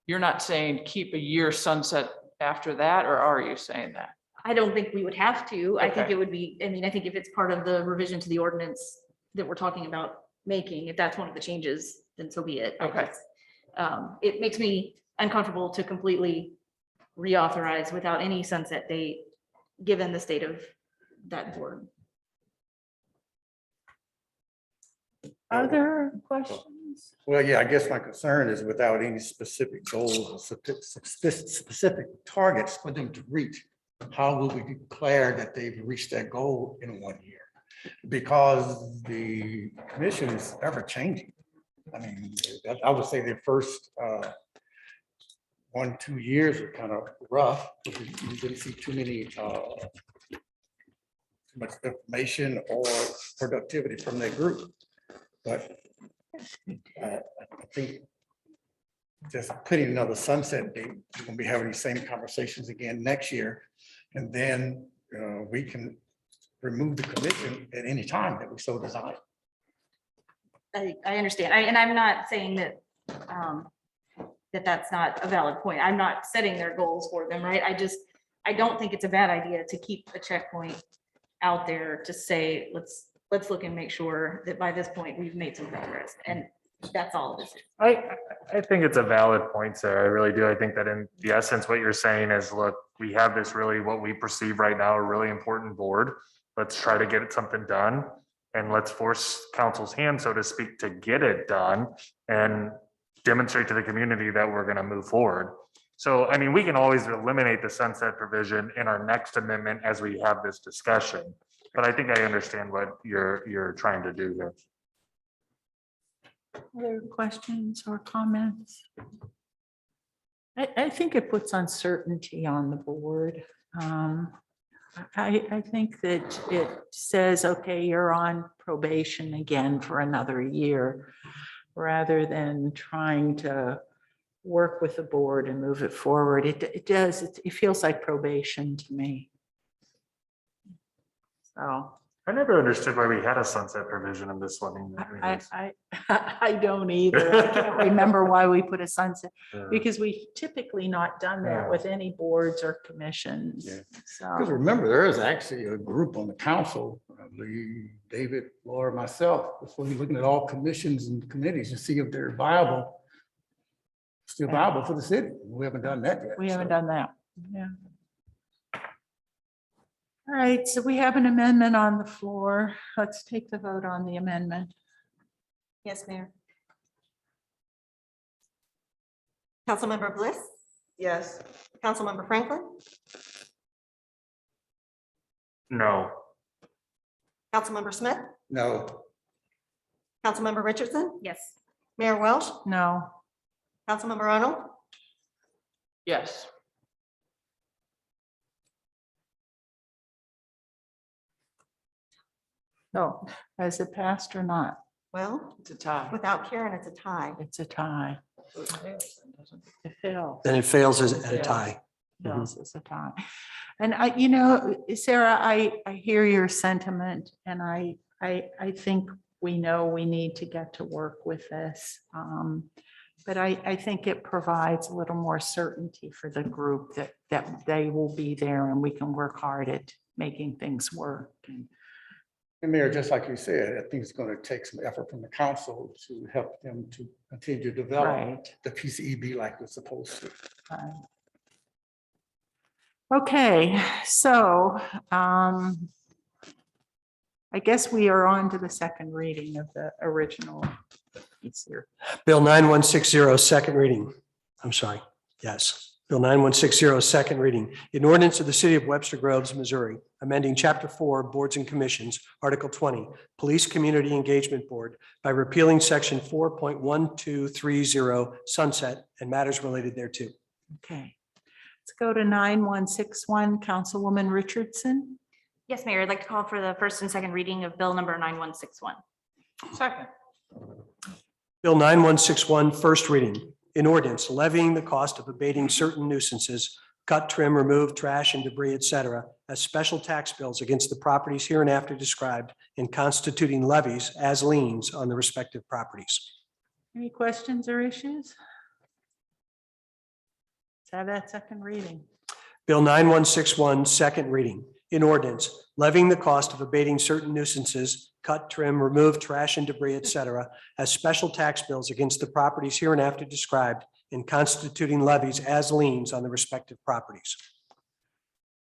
You're not saying keep a year sunset after that, or are you saying that? I don't think we would have to. I think Okay. it would be, I think if it's part of the revision to the ordinance that we're talking about making, if that's one of the changes, then so be it. Okay. It makes me uncomfortable to completely reauthorize without any sunset date, given the state of that board. Other questions? Well, yeah, I guess my concern is without any specific goals or specific targets for them to reach, how will we declare that they've reached that goal in 1 year? Because the commission is ever changing. I mean, I would say the first 1-2 years are kind of rough. Because you didn't see too much information or productivity from that group. But I think just putting another sunset date, we're gonna be having these same conversations again next year. And then we can remove the commission at any time that we so desire. I understand. And I'm not saying that that's not a valid point. I'm not setting their goals for them, right? I don't think it's a bad idea to keep a checkpoint out there to say, let's look and make sure that by this point we've made some progress. And that's all it is. I think it's a valid point, Sarah. I really do. I think that in the essence, what you're saying is, look, we have this really what we perceive right now a really important board. Let's try to get something done, and let's force council's hand, so to speak, to get it done and demonstrate to the community that we're going to move forward. So, I mean, we can always eliminate the sunset provision in our next amendment as we have this discussion. But I think I understand what you're trying to do here. Other questions or comments? I think it puts uncertainty on the board. I think that it says, okay, you're on probation again for another year, rather than trying to work with the board and move it forward. It feels like probation to me. So I never understood why we had a sunset provision in this one. I don't either. I can't remember why we put a sunset, because we've typically not done that with any boards or commissions. Because So, remember, there is actually a group on the council, David, Laura, myself, before we're looking at all commissions and committees to see if they're viable, still viable for the city. We haven't done that yet. we haven't done that. Yeah. All right, so we have an amendment on the floor. Let's take the vote on the amendment. Yes, Mayor. Councilmember Bliss, Yes. Councilmember Franklin, No. Councilmember Smith, No. Councilmember Richardson, Yes. Mayor Welsh, No. Councilmember Arnold, Yes. No, has it passed or not? well, It's a tie. without Karen, it's a tie. It's a tie. It fails. Then it fails at a tie. Fails as a tie. And Sarah, I hear your sentiment, and I think we know we need to get to work with this. But I think it provides a little more certainty for the group that they will be there and we can work hard at making things work. And Mayor, just like you said, I think it's going to take some effort from the council to help them to continue to develop Right. the PCEB like it's supposed to. Okay, so I guess we are on to the second reading of the original piece here. Bill 9160, second reading. I'm sorry. Yes. Bill 9160, second reading. An ordinance of the city of Webster Groves, Missouri, amending Chapter 4, Boards and Commissions, Article 20, Police Community Engagement Board by repealing Section 4.1230, sunset, and matters related thereto. Okay, let's go to 9161, Councilwoman Richardson. Yes, Mayor, I'd like to call for the first and second reading of bill number 9161. Second. Bill 9161, first reading. An ordinance levying the cost of abating certain nuisances, cut, trim, remove, trash, and debris, etc., as special tax bills against the properties hereinafter described and constituting levies as liens on the respective properties. Any questions or issues? Let's have that second reading. Bill 9161, second reading. An ordinance levying the cost of abating certain nuisances, cut, trim, remove, trash, and debris, etc., as special tax bills against the properties hereinafter described and constituting levies as liens on the respective properties.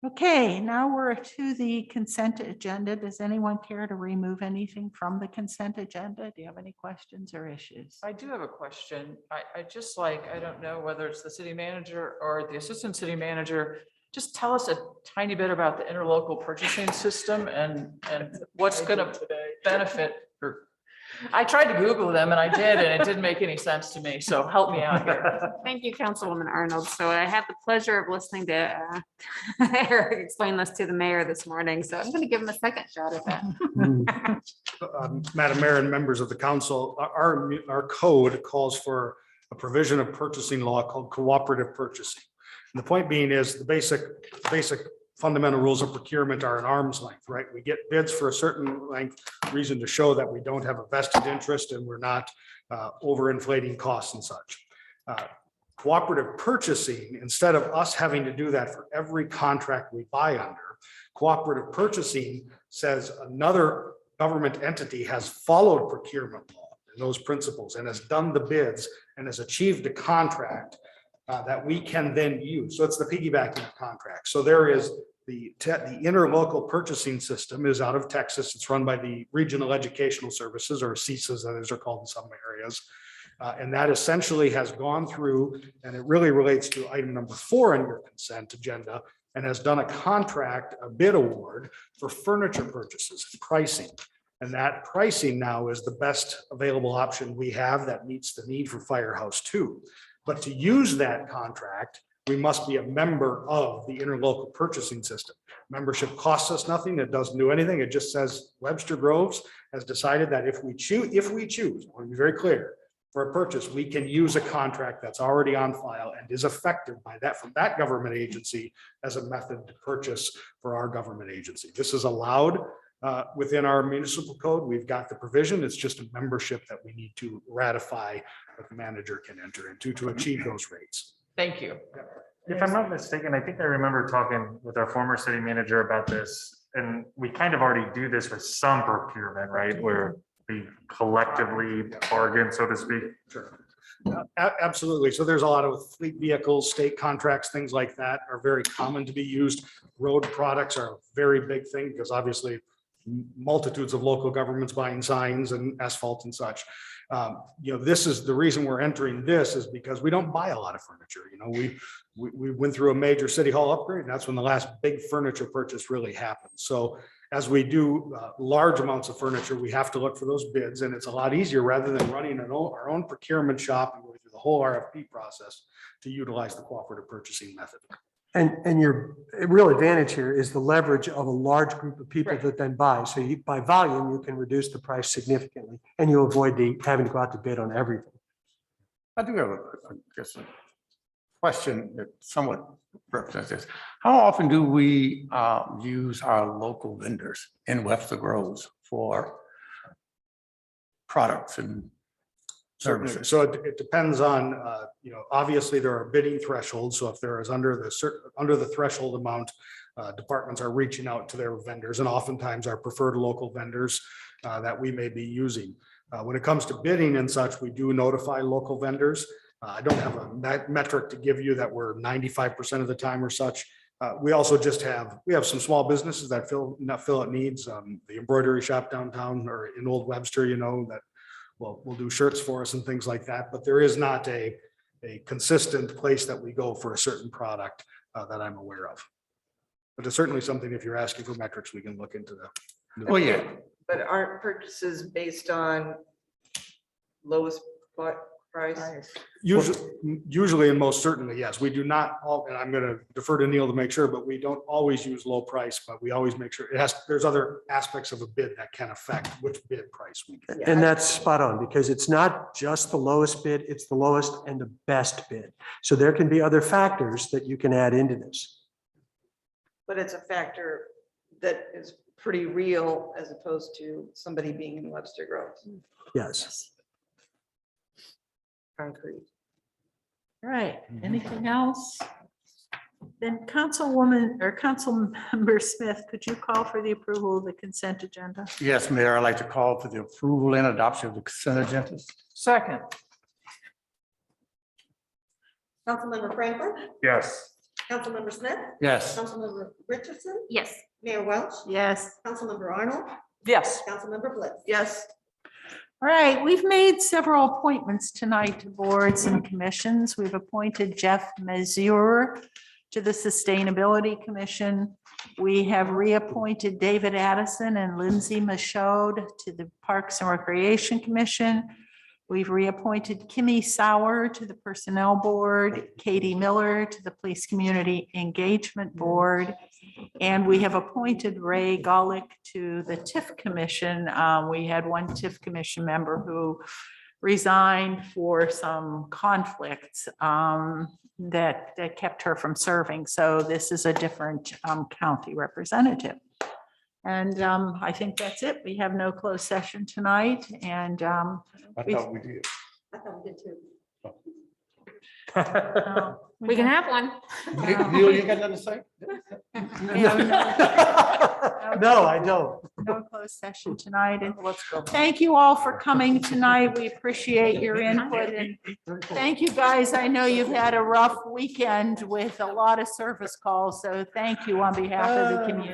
Okay, now we're to the consent agenda. Does anyone care to remove anything from the consent agenda? Do you have any questions or issues? I do have a question. I just like, I don't know whether it's the city manager or the assistant city manager. Just tell us a tiny bit about the interlocal purchasing system and what's going to benefit. I tried to Google them and I did, and it didn't make any sense to me. So help me out here. Thank you, Councilwoman Arnold. So I had the pleasure of listening to Eric explain this to the mayor this morning. So I'm going to give him a second shot at that. Madam Mayor and members of the council, our code calls for a provision of purchasing law called cooperative purchasing. And the point being is the basic fundamental rules of procurement are an arm's length, right? We get bids for a certain length, reason to show that we don't have a vested interest and we're not overinflating costs and such. Cooperative purchasing, instead of us having to do that for every contract we buy under, cooperative purchasing says another government entity has followed procurement law and those principles and has done the bids and has achieved a contract that we can then use. So it's the piggybacking of contracts. So there is the interlocal purchasing system is out of Texas. It's run by the Regional Educational Services, or CESAs, as they're called in some areas. And that essentially has gone through, and it really relates to item number 4 on your consent agenda, and has done a contract, a bid award for furniture purchases, pricing. And that pricing now is the best available option we have that meets the need for Firehouse 2. But to use that contract, we must be a member of the interlocal purchasing system. Membership costs us nothing. It doesn't do anything. It just says Webster Groves has decided that if we choose, I want to be very clear, for a purchase, we can use a contract that's already on file and is effective by that from that government agency as a method to purchase for our government agency. This is allowed within our municipal code. We've got the provision. It's just a membership that we need to ratify that the manager can enter into to achieve those rates. Thank you. If I'm not mistaken, I think I remember talking with our former city manager about this, and we kind of already do this with some procurement, right? Where we collectively bargain, so to speak. Sure. Absolutely. So there's a lot of fleet vehicles, state contracts, things like that are very common to be used. Road products are a very big thing because obviously multitudes of local governments buying signs and asphalt and such. This is the reason we're entering this is because we don't buy a lot of furniture. We went through a major city hall upgrade. And that's when the last big furniture purchase really happened. So as we do large amounts of furniture, we have to look for those bids, and it's a lot easier rather than running our own procurement shop and going through the whole RFP process to utilize the cooperative purchasing method. And your real advantage here is the leverage of a large group of people that then buy. So by volume, you can reduce the price significantly and you avoid having to go out to bid on everything. I do have a question that somewhat represents this. How often do we use our local vendors in Webster Groves for products and services? So it depends on, obviously there are bidding thresholds. So if there is under the threshold amount, departments are reaching out to their vendors and oftentimes our preferred local vendors that we may be using. When it comes to bidding and such, we do notify local vendors. I don't have a metric to give you that we're 95% of the time or such. We also we have some small businesses that fill out needs. The embroidery shop downtown or in Old Webster, that will do shirts for us and things like that. But there is not a consistent place that we go for a certain product that I'm aware of. But it's certainly something, if you're asking for metrics, we can look into the. Oh, yeah. But aren't purchases based on lowest price? Usually and most certainly, yes. We do not all, and I'm going to defer to Neil to make sure, but we don't always use low price, but we always make sure there's other aspects of a bid that can affect which bid price we get. And that's spot on because it's not just the lowest bid, it's the lowest and the best bid. So there can be other factors that you can add into this. But it's a factor that is pretty real as opposed to somebody being in Webster Groves. Yes. Concrete. All right, anything else? Then Councilwoman or Councilmember Smith, could you call for the approval of the consent agenda? Yes, Mayor, I'd like to call for the approval and adoption of the consent agenda. Second. Councilmember Franklin, Yes. Councilmember Smith, Yes. Councilmember Richardson, Yes. Mayor Welch, Yes. Councilmember Arnold, Yes. Councilmember Blitz. Yes. All right, we've made several appointments tonight to boards and commissions. We've appointed Jeff Mazur to the Sustainability Commission. We have reappointed David Addison and Lindsay Michaud to the Parks and Recreation Commission. We've reappointed Kimmy Sauer to the Personnel Board, Katie Miller to the Police Community Engagement Board, and we have appointed Ray Golick to the Tiff Commission. We had one Tiff Commission member who resigned for some conflicts that kept her from serving. So this is a different county representative. And I think that's it. We have no closed session tonight, and I thought we did. I thought we did too. We can have one. Neil, you got nothing to say? No, I don't. no closed session tonight. And thank you all for coming tonight. We appreciate your input, and thank you guys. I know you've had a rough weekend with a lot of service calls, so thank you on behalf of the community.